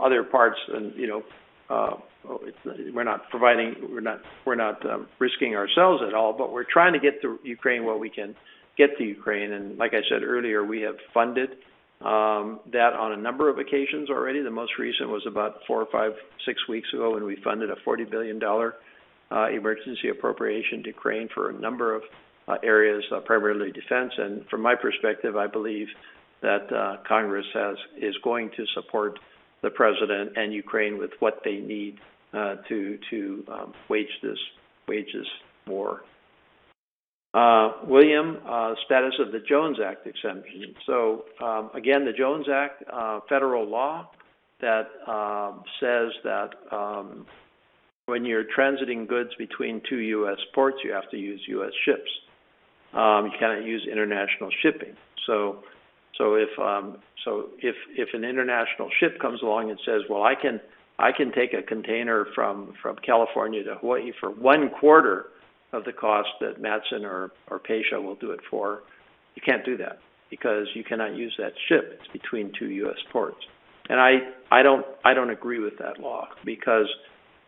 other parts, and we're not risking ourselves at all, but we're trying to get to Ukraine what we can get to Ukraine. And like I said earlier, we have funded that on a number of occasions already. The most recent was about 4 or 5, 6 weeks ago when we funded a $40 billion emergency appropriation to Ukraine for a number of areas, primarily defense. And from my perspective, I believe that Congress is going to support the president and Ukraine with what they need to wage this wages more. William, status of the Jones Act exemption. So again, the Jones Act, federal law that says that when you're transiting goods between two U.S. ports, you have to use U.S. ships. You cannot use international shipping. So if an international ship comes along and says, well, I can take a container from California to Hawaii for 1/4 of the cost that Matson or Pasha will do it for, you can't do that because you cannot use that ship. It's between two U.S. ports. And I don't agree with that law because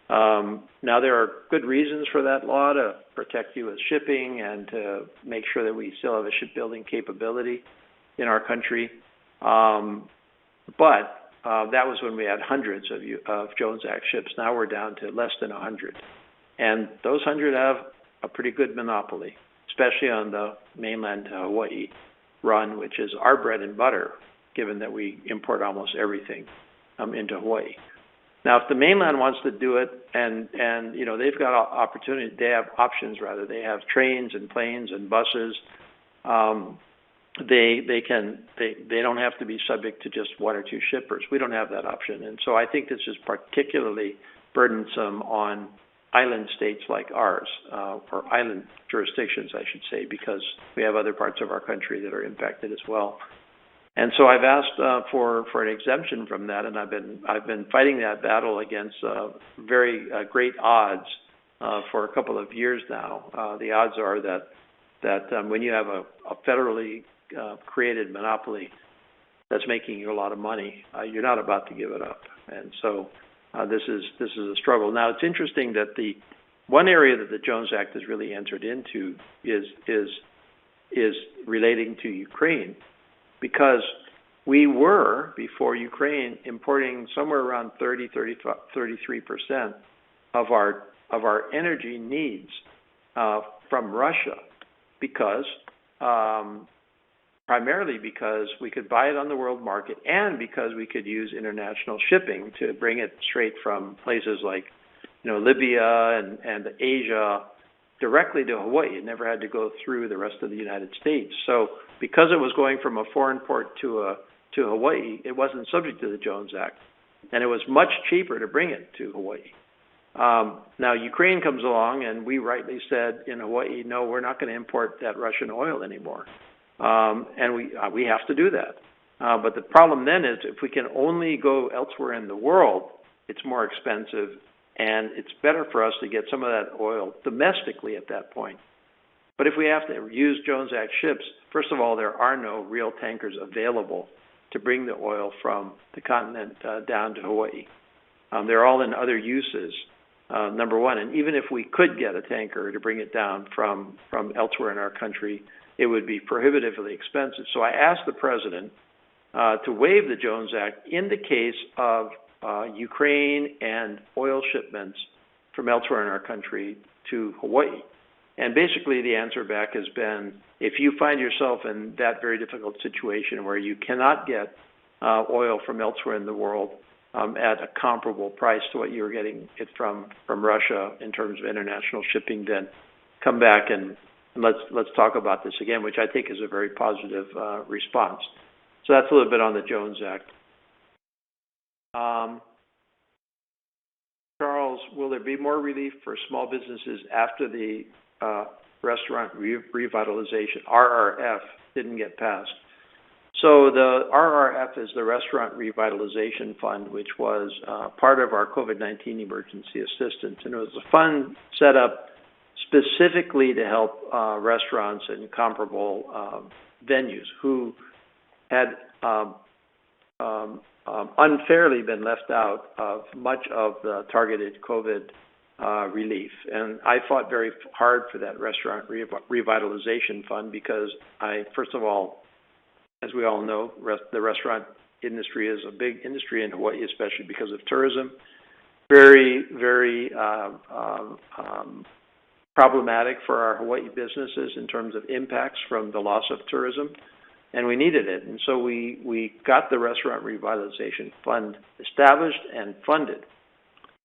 now there are good reasons for that law to protect U.S. shipping and to make sure that we still have a shipbuilding capability in our country. But that was when we had hundreds of Jones Act ships. Now we're down to less than 100. And those 100 have a pretty good monopoly, especially on the mainland to Hawaii run, which is our bread and butter, given that we import almost everything into Hawaii. Now, if the mainland wants to do it, and you know they've got opportunity, they have options rather. They have trains and planes and buses. They don't have to be subject to just one or two shippers. We don't have that option, and so I think this is particularly burdensome on island states like ours, or island jurisdictions, I should say, because we have other parts of our country that are impacted as well. And so I've asked for an exemption from that, and I've been fighting that battle against very great odds for a couple of years now. The odds are that when you have a federally created monopoly that's making you a lot of money, you're not about to give it up. And so this is a struggle. Now it's interesting that the one area that the Jones Act has really entered into is relating to Ukraine, because we were, before Ukraine, importing somewhere around 33% of our energy needs from Russia, because primarily because we could buy it on the world market and because we could use international shipping to bring it straight from places like, Libya and Asia directly to Hawaii. It never had to go through the rest of the United States. So because it was going from a foreign port to Hawaii, it wasn't subject to the Jones Act, and it was much cheaper to bring it to Hawaii. Now Ukraine comes along, and we rightly said in Hawaii, no, we're not going to import that Russian oil anymore, and we have to do that. But the problem then is if we can only go elsewhere in the world, it's more expensive, and it's better for us to get some of that oil domestically at that point. But if we have to use Jones Act ships, first of all, there are no real tankers available to bring the oil from the continent down to Hawaii. They're all in other uses, number one. And even if we could get a tanker to bring it down from elsewhere in our country, it would be prohibitively expensive. So I asked the president to waive the Jones Act in the case of Ukraine and oil shipments from elsewhere in our country to Hawaii. And basically the answer back has been, if you find yourself in that very difficult situation where you cannot get oil from elsewhere in the world at a comparable price to what you were getting it from Russia in terms of international shipping, then come back and let's talk about this again, which I think is a very positive response. So that's a little bit on the Jones Act. Charles, will there be more relief for small businesses after the restaurant revitalization, RRF, didn't get passed? So the RRF is the Restaurant Revitalization Fund, which was part of our COVID-19 emergency assistance. And it was a fund set up specifically to help restaurants and comparable venues who had unfairly been left out of much of the targeted COVID relief. And I fought very hard for that Restaurant Revitalization Fund because first of all, as we all know, the restaurant industry is a big industry in Hawaii, especially because of tourism. Very, very problematic for our Hawaii businesses in terms of impacts from the loss of tourism, and we needed it. And so we got the Restaurant Revitalization Fund established and funded.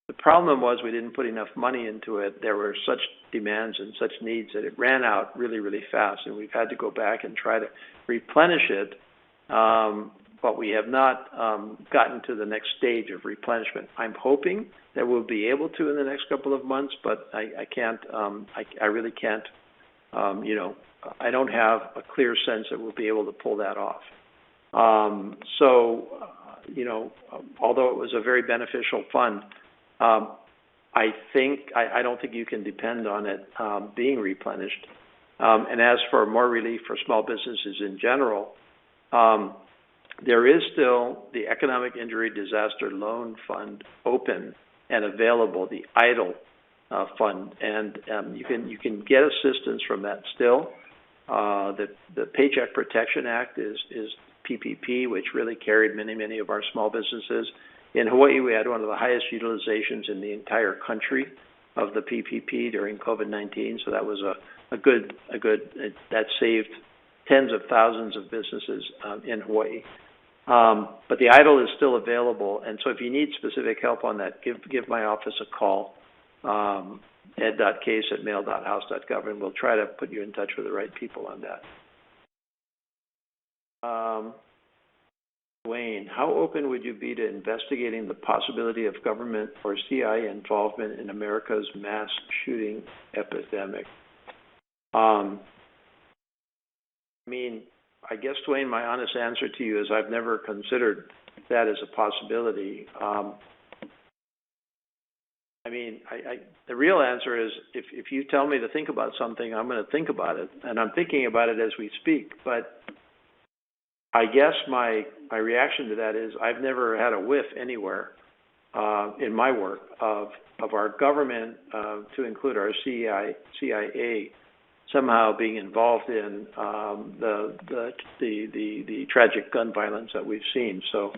The problem was we didn't put enough money into it. There were such demands and such needs that it ran out really, really fast, and we've had to go back and try to replenish it, but we have not gotten to the next stage of replenishment. I'm hoping that we'll be able to in the next couple of months, but I can't, I really can't, I don't have a clear sense that we'll be able to pull that off. Although it was a very beneficial fund, I don't think you can depend on it being replenished. And as for more relief for small businesses in general, there is still the Economic Injury Disaster Loan Fund open and available, the EIDL fund, and you can get assistance from that still. The Paycheck Protection Act is PPP, which really carried many of our small businesses. In Hawaii, we had one of the highest utilizations in the entire country of the PPP during COVID-19, so that was a good that saved tens of thousands of businesses in Hawaii. But the EIDL is still available, and so if you need specific help on that, give my office a call, ed.case@mail.house.gov, and we'll try to put you in touch with the right people on that. Wayne, how open would you be to investigating the possibility of government or CI involvement in America's mass shooting epidemic? I guess, Dwayne, my honest answer to you is I've never considered that as a possibility. The real answer is if you tell me to think about something, I'm going to think about it, and I'm thinking about it as we speak. But I guess my reaction to that is I've never had a whiff anywhere in my work of our government, to include our CIA, somehow being involved in the tragic gun violence that we've seen. So,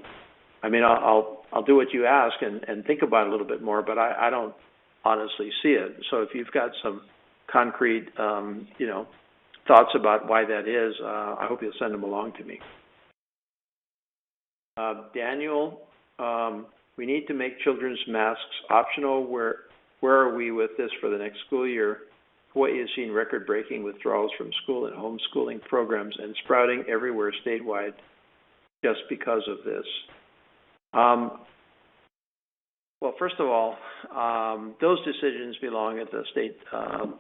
I'll do what you ask and think about it a little bit more, but I don't honestly see it. So if you've got some concrete, thoughts about why that is, I hope you'll send them along to me. Daniel, we need to make children's masks optional. Where are we with this for the next school year? Hawaii has seen record-breaking withdrawals from school and homeschooling programs and sprouting everywhere statewide just because of this. Well, first of all, those decisions belong at the State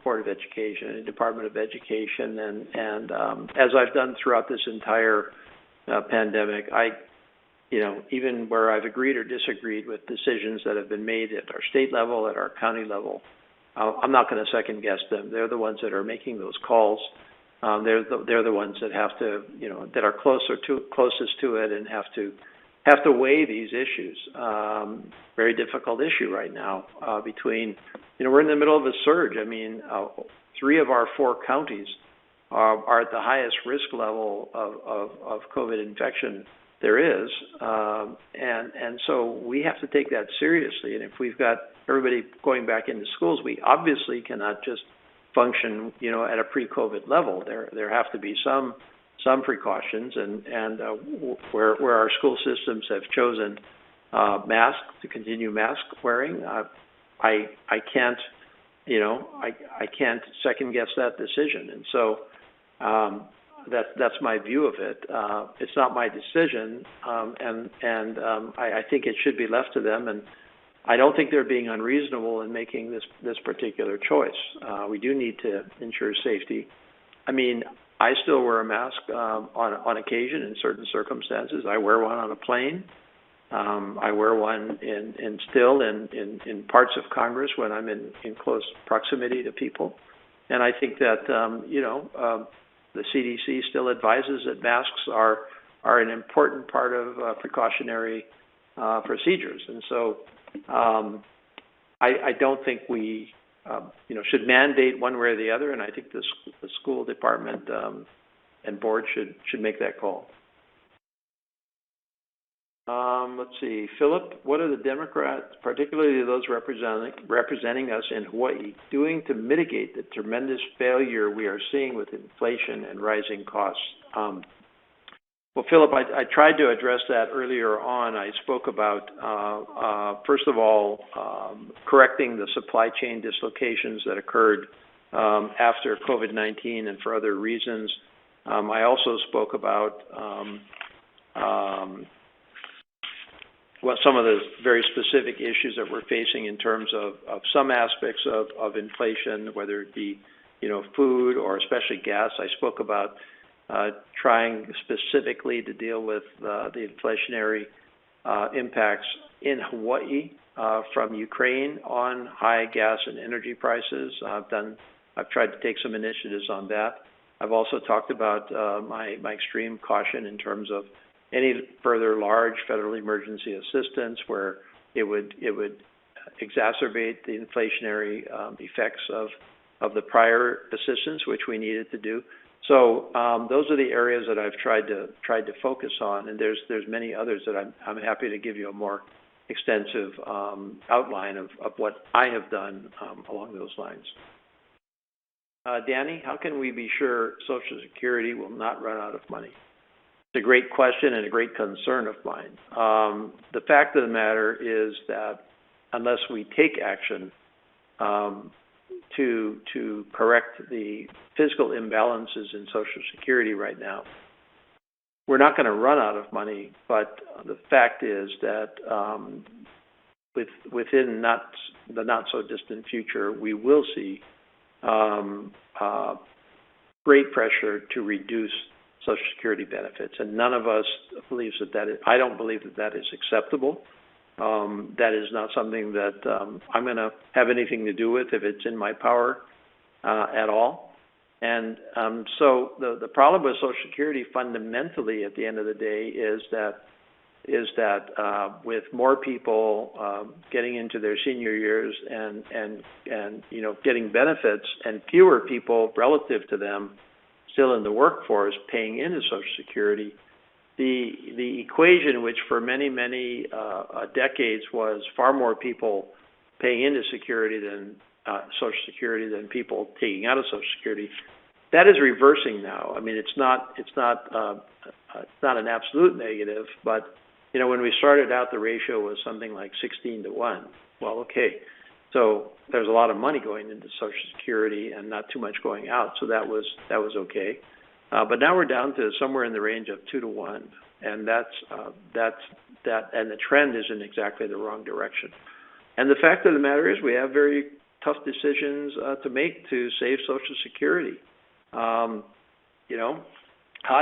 Board of Education and Department of Education, and as I've done throughout this entire pandemic, even where I've agreed or disagreed with decisions that have been made at our state level, at our county level, I'm not going to second guess them. They're the ones that are making those calls. They're the ones that have to, that are closest to it and have to weigh these issues. Very difficult issue right now between, we're in the middle of a surge. 3 of our 4 counties are at the highest risk level of COVID infection there is, and so we have to take that seriously. And if we've got everybody going back into schools, we obviously cannot just function, at a pre-COVID level. There have to be some precautions, and where our school systems have chosen masks to continue mask wearing, I can't second guess that decision, and so that's my view of it. It's not my decision, and I think it should be left to them, and I don't think they're being unreasonable in making this particular choice. We do need to ensure safety. I still wear a mask on occasion in certain circumstances. I wear one on a plane. I wear one in parts of Congress when I'm in close proximity to people. And I think that the CDC still advises that masks are an important part of precautionary procedures. And so I don't think we should mandate one way or the other, and I think the school department and board should make that call. Let's see, Philip, what are the Democrats, particularly those representing us in Hawaii, doing to mitigate the tremendous failure we are seeing with inflation and rising costs? Well, Philip, I tried to address that earlier on. I spoke about, first of all, correcting the supply chain dislocations that occurred after COVID-19 and for other reasons. I also spoke about some of the very specific issues that we're facing in terms of some aspects of inflation, whether it be, food or especially gas. I spoke about trying specifically to deal with the inflationary impacts in Hawaii from Ukraine on high gas and energy prices. I've tried to take some initiatives on that. I've also talked about my extreme caution in terms of any further large federal emergency assistance where it would exacerbate the inflationary effects of the prior assistance, which we needed to do. So those are the areas that I've tried to focus on, and there's many others that I'm happy to give you a more extensive outline of what I have done along those lines. Danny, how can we be sure Social Security will not run out of money? It's a great question and a great concern of mine. The fact of the matter is that unless we take action to correct the fiscal imbalances in Social Security right now, we're not going to run out of money. But the fact is that within the not so distant future, we will see great pressure to reduce Social Security benefits, and none of us believes that is. I don't believe that is acceptable. That is not something that I'm going to have anything to do with if it's in my power at all. And so the problem with Social Security fundamentally at the end of the day is that with more people getting into their senior years and getting benefits and fewer people relative to them still in the workforce paying into Social Security, the equation, which for many decades was far more people paying into security than Social Security than people taking out of Social Security, that is reversing now. I mean, it's not an absolute negative, but when we started out, the ratio was something like 16-1. Well, okay, so there's a lot of money going into Social Security and not too much going out, so that was okay. But now we're down to somewhere in the range of 2-1, and that's and the trend is in exactly the wrong direction. And the fact of the matter is, we have very tough decisions to make to save Social Security. How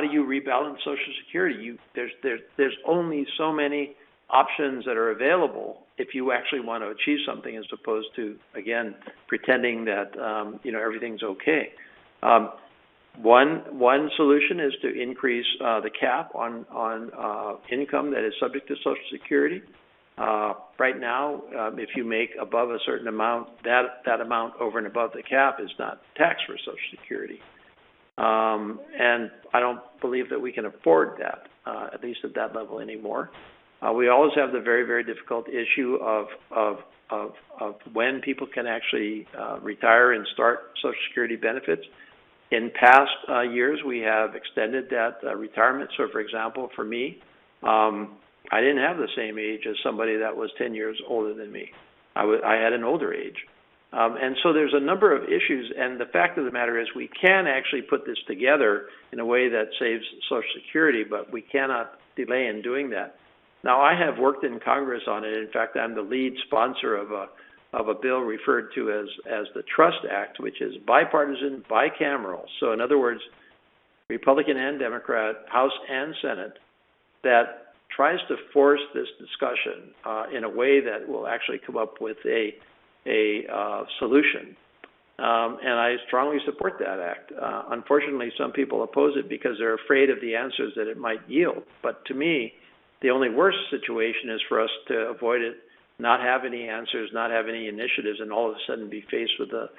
do you rebalance Social Security? There's only so many options that are available if you actually want to achieve something, as opposed to, again, pretending that everything's okay. One solution is to increase the cap on income that is subject to Social Security. Right now, if you make above a certain amount, that amount over and above the cap is not taxed for Social Security. And I don't believe that we can afford that, at least at that level anymore. We always have the very, very difficult issue of when people can actually retire and start Social Security benefits. In past years, we have extended that retirement. So, for example, for me, I didn't have the same age as somebody that was 10 years older than me. I had an older age. And so there's a number of issues, and the fact of the matter is we can actually put this together in a way that saves Social Security, but we cannot delay in doing that. Now, I have worked in Congress on it. In fact, I'm the lead sponsor of a bill referred to as the Trust Act, which is bipartisan, bicameral. So in other words, Republican and Democrat, House and Senate, that tries to force this discussion in a way that will actually come up with a solution. And I strongly support that act. Unfortunately, some people oppose it because they're afraid of the answers that it might yield. But to me, the only worst situation is for us to avoid it, not have any answers, not have any initiatives, and all of a sudden be faced with a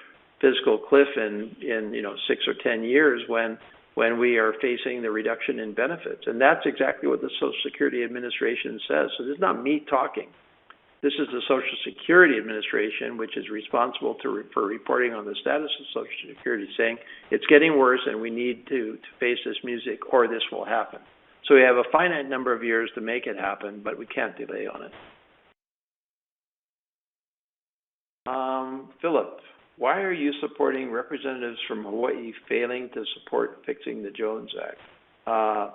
fiscal cliff in 6 or 10 years when we are facing the reduction in benefits. And that's exactly what the Social Security Administration says. So this is not me talking. This is the Social Security Administration, which is responsible for reporting on the status of Social Security, saying it's getting worse and we need to face this music or this will happen. So we have a finite number of years to make it happen, but we can't delay on it. Philip, why are you supporting representatives from Hawaii failing to support fixing the Jones Act? I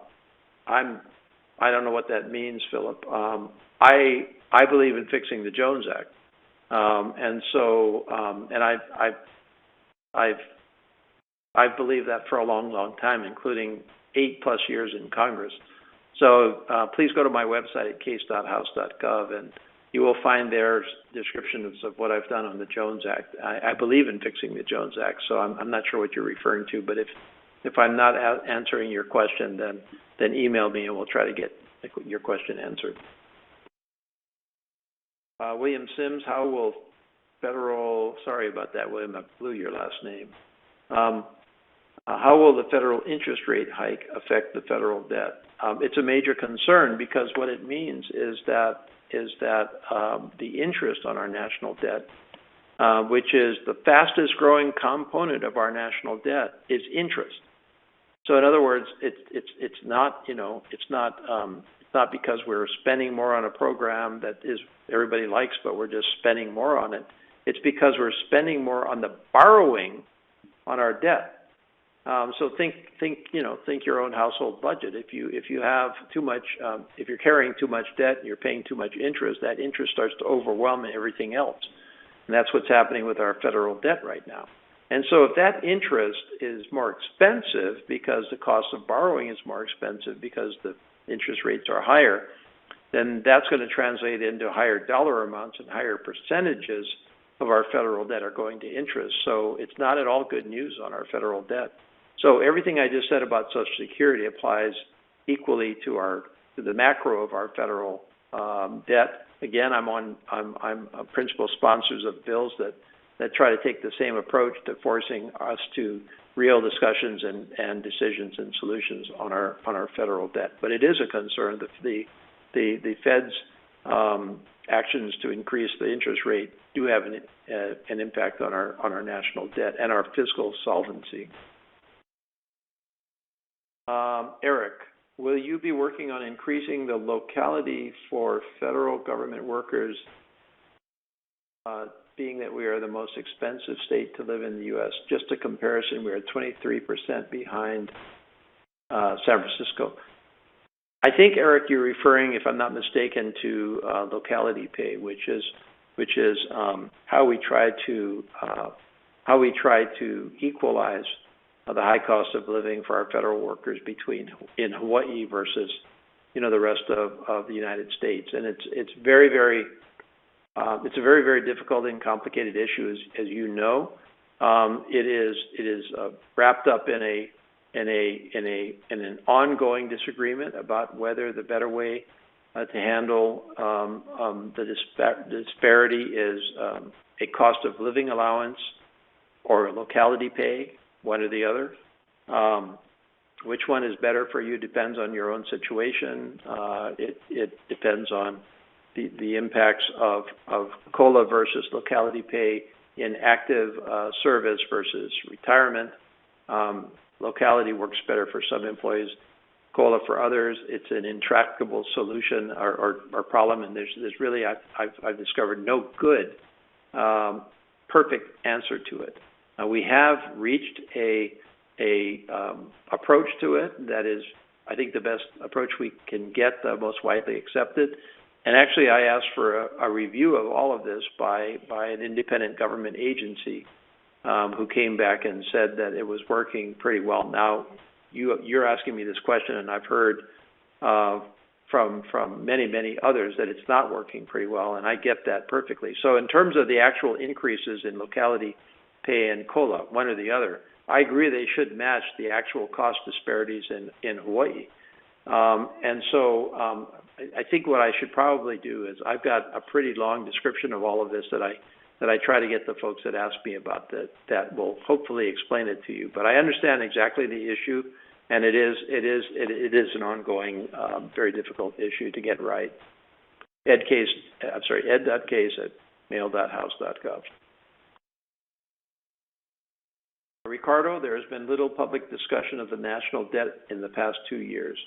don't know what that means, Philip. I believe in fixing the Jones Act, and I've believed that for a long, long time, including 8+ years in Congress. So please go to my website at case.house.gov, and you will find there descriptions of what I've done on the Jones Act. I believe in fixing the Jones Act, so I'm not sure what you're referring to, but if I'm not answering your question, then email me and we'll try to get your question answered. William Sims, how will federal, sorry about that, William, I blew your last name. How will the federal interest rate hike affect the federal debt? It's a major concern because what it means is that the interest on our national debt, which is the fastest growing component of our national debt, is interest. So in other words, it's not because we're spending more on a program that everybody likes, but we're just spending more on it. It's because we're spending more on the borrowing on our debt. So think your own household budget. If you have too much, if you're carrying too much debt and you're paying too much interest, that interest starts to overwhelm everything else. And that's what's happening with our federal debt right now. And so if that interest is more expensive because the cost of borrowing is more expensive because the interest rates are higher, then that's going to translate into higher dollar amounts and higher percentages of our federal debt are going to interest. So it's not at all good news on our federal debt. So everything I just said about Social Security applies equally to the macro of our federal debt. Again, I'm principal sponsors of bills that try to take the same approach to forcing us to real discussions and decisions and solutions on our federal debt. But it is a concern that the Fed's actions to increase the interest rate do have an impact on our national debt and our fiscal solvency. Eric, will you be working on increasing the locality for federal government workers, being that we are the most expensive state to live in the U.S.? Just a comparison, we are 23% behind San Francisco. I think, Eric, you're referring, if I'm not mistaken, to locality pay, which is how we try to equalize the high cost of living for our federal workers in Hawaii versus the rest of the United States, and it's a very, very difficult and complicated issue, as you know. It is wrapped up in an ongoing disagreement about whether the better way to handle the disparity is a cost of living allowance or locality pay, one or the other. Which one is better for you depends on your own situation. It depends on the impacts of COLA versus locality pay in active service versus retirement. Locality works better for some employees, COLA for others. It's an intractable solution or problem, and there's really, I've discovered no good perfect answer to it. We have reached a approach to it that is, I think, the best approach we can get, the most widely accepted. And actually, I asked for a review of all of this by an independent government agency who came back and said that it was working pretty well. Now, you're asking me this question, and I've heard from many, many others that it's not working pretty well, and I get that perfectly. So in terms of the actual increases in locality pay and COLA, one or the other, I agree they should match the actual cost disparities in Hawaii. And so I think what I should probably do is I've got a pretty long description of all of this that I try to get the folks that ask me about that will hopefully explain it to you. But I understand exactly the issue, and it is an ongoing, very difficult issue to get right. ed.case@mail.house.gov. Ricardo, there has been little public discussion of the national debt in the past 2 years.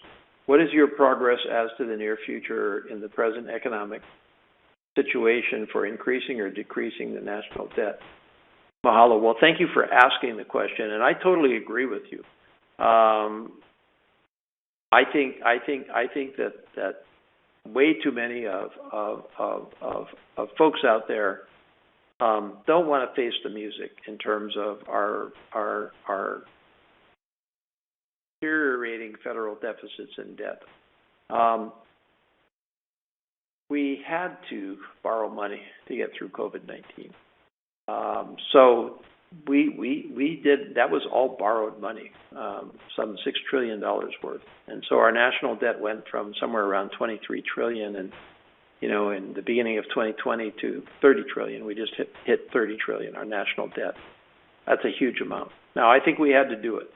What is your progress as to the near future in the present economic situation for increasing or decreasing the national debt? Mahalo. Well, thank you for asking the question, and I totally agree with you. I think that way too many of folks out there don't want to face the music in terms of our deteriorating federal deficits and debt. We had to borrow money to get through COVID-19. So we did, that was all borrowed money, some $6 trillion worth. And so our national debt went from somewhere around 23 trillion and, in the beginning of 2020 to 30 trillion. We just hit 30 trillion, our national debt. That's a huge amount. Now, I think we had to do it.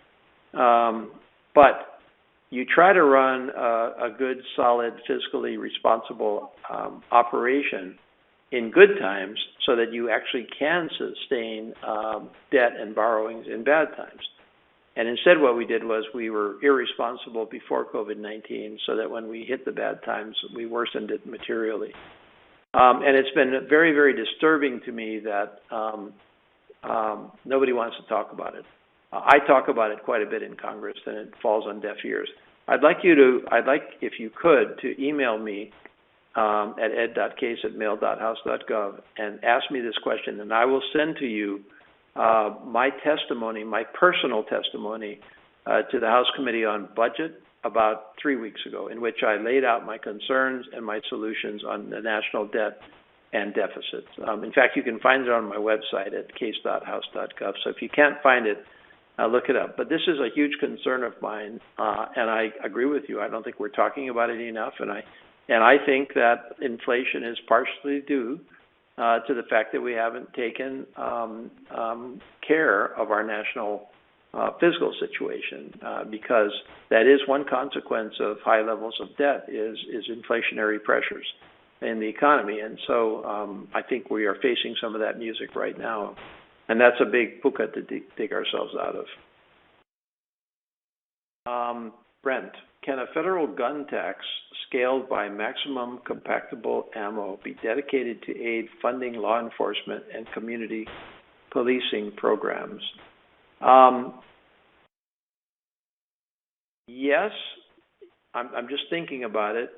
But you try to run a good, solid, fiscally responsible operation in good times so that you actually can sustain debt and borrowings in bad times. And instead what we did was we were irresponsible before COVID-19 so that when we hit the bad times, we worsened it materially. And it's been very, very disturbing to me that nobody wants to talk about it. I talk about it quite a bit in Congress, and it falls on deaf ears. I'd like, if you could, to email me at ed.case@mail.house.gov and ask me this question, and I will send to you my testimony, my personal testimony to the House Committee on Budget about 3 weeks ago, in which I laid out my concerns and my solutions on the national debt and deficits. In fact, you can find it on my website at case.house.gov. So if you can't find it, look it up. But this is a huge concern of mine, and I agree with you. I don't think we're talking about it enough, and I think that inflation is partially due to the fact that we haven't taken care of our national fiscal situation, because that is one consequence of high levels of debt is inflationary pressures in the economy. And so I think we are facing some of that music right now, and that's a big puka to dig ourselves out of. Brent, can a federal gun tax scaled by maximum compactable ammo be dedicated to aid funding law enforcement and community policing programs? Yes, I'm just thinking about it.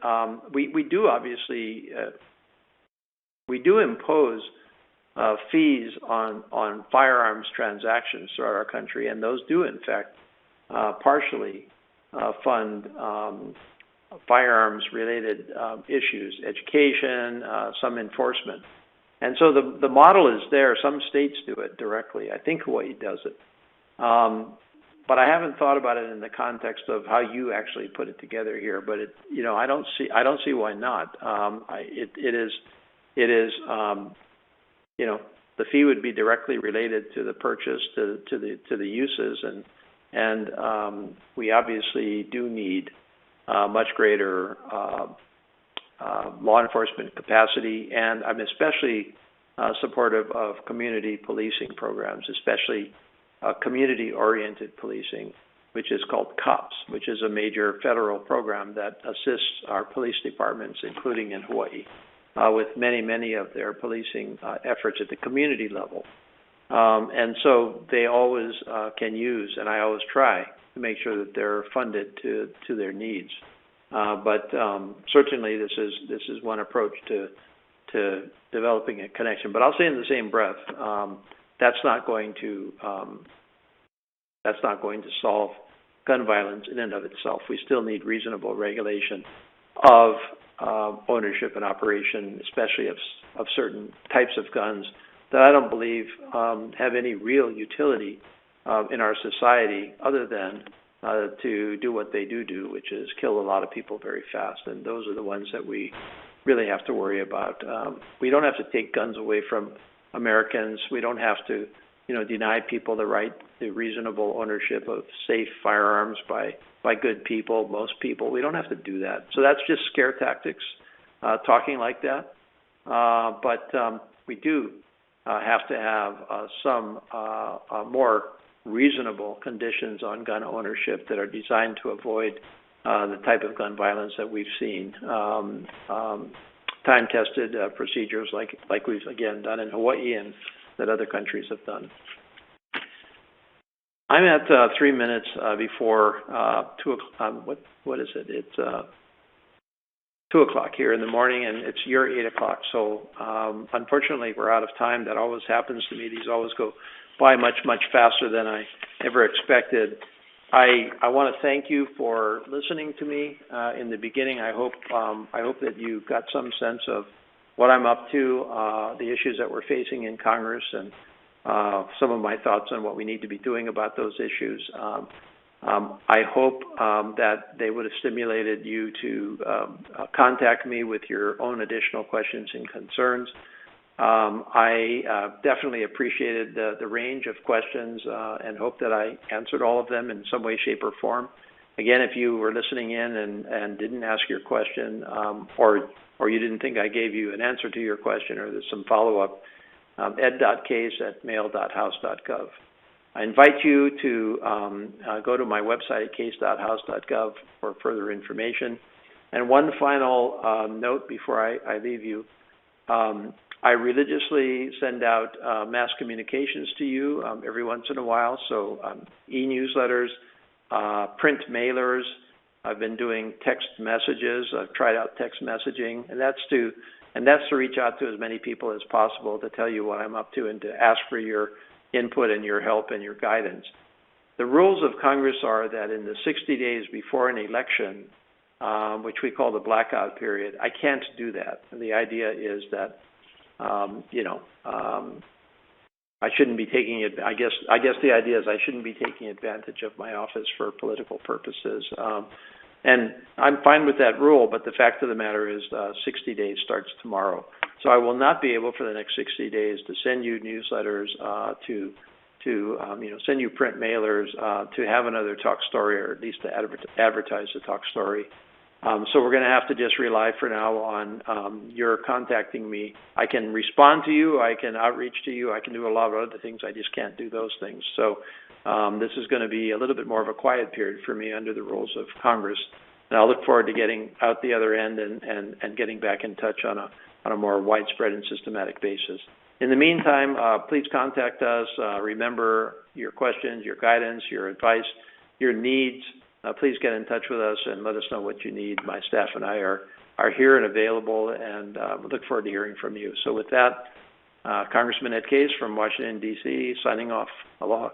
We do obviously, we do impose fees on firearms transactions throughout our country, and those do in fact partially fund firearms-related issues, education, some enforcement. And so the model is there. Some states do it directly. I think Hawaii does it. But I haven't thought about it in the context of how you actually put it together here. But I don't see why not. It is the fee would be directly related to the purchase, to the uses, and we obviously do need much greater law enforcement capacity, and I'm especially supportive of community policing programs, especially community-oriented policing, which is called COPS, which is a major federal program that assists our police departments, including in Hawaii, with many of their policing efforts at the community level. And so they always can use, and I always try to make sure that they're funded to their needs. But certainly this is one approach to developing a connection. But I'll say in the same breath, that's not going to solve gun violence in and of itself. We still need reasonable regulation of ownership and operation, especially of certain types of guns that I don't believe have any real utility in our society other than to do what they do, which is kill a lot of people very fast. And those are the ones that we really have to worry about. We don't have to take guns away from Americans. We don't have to, deny people the right to reasonable ownership of safe firearms by good people, most people. We don't have to do that. So that's just scare tactics, talking like that. But we do have to have some more reasonable conditions on gun ownership that are designed to avoid the type of gun violence that we've seen. Time-tested procedures like we've, again, done in Hawaii and that other countries have done. I'm at 3 minutes before 2 o'clock. What is it? It's 2 o'clock here in the morning, and it's your 8 o'clock. So unfortunately, we're out of time. That always happens to me. These always go by much, much faster than I ever expected. I want to thank you for listening to me in the beginning. I hope that you got some sense of what I'm up to, the issues that we're facing in Congress, and some of my thoughts on what we need to be doing about those issues. I hope that they would have stimulated you to contact me with your own additional questions and concerns. I definitely appreciated the range of questions and hope that I answered all of them in some way, shape, or form. Again, if you were listening in and didn't ask your question or you didn't think I gave you an answer to your question or there's some follow-up, ed.case@mail.house.gov. I invite you to go to my website at case.house.gov for further information. And one final note before I leave you. I religiously send out mass communications to you every once in a while, so e-newsletters, print mailers. I've been doing text messages. I've tried out text messaging, and that's to reach out to as many people as possible to tell you what I'm up to and to ask for your input and your help and your guidance. The rules of Congress are that in the 60 days before an election, which we call the blackout period, I can't do that. And the idea is that I shouldn't be taking it. I guess the idea is I shouldn't be taking advantage of my office for political purposes. And I'm fine with that rule, but the fact of the matter is 60 days starts tomorrow. So I will not be able for the next 60 days to send you newsletters, to send you print mailers, to have another talk story, or at least to advertise the talk story. So we're going to have to just rely for now on your contacting me. I can respond to you, I can outreach to you, I can do a lot of other things. I just can't do those things. So this is going to be a little bit more of a quiet period for me under the rules of Congress. And I'll look forward to getting out the other end and getting back in touch on a more widespread and systematic basis. In the meantime, please contact us. Remember your questions, your guidance, your advice, your needs. Please get in touch with us and let us know what you need. My staff and I are here and available, and we look forward to hearing from you. So with that, Congressman Ed Case from Washington, D.C., signing off. Aloha.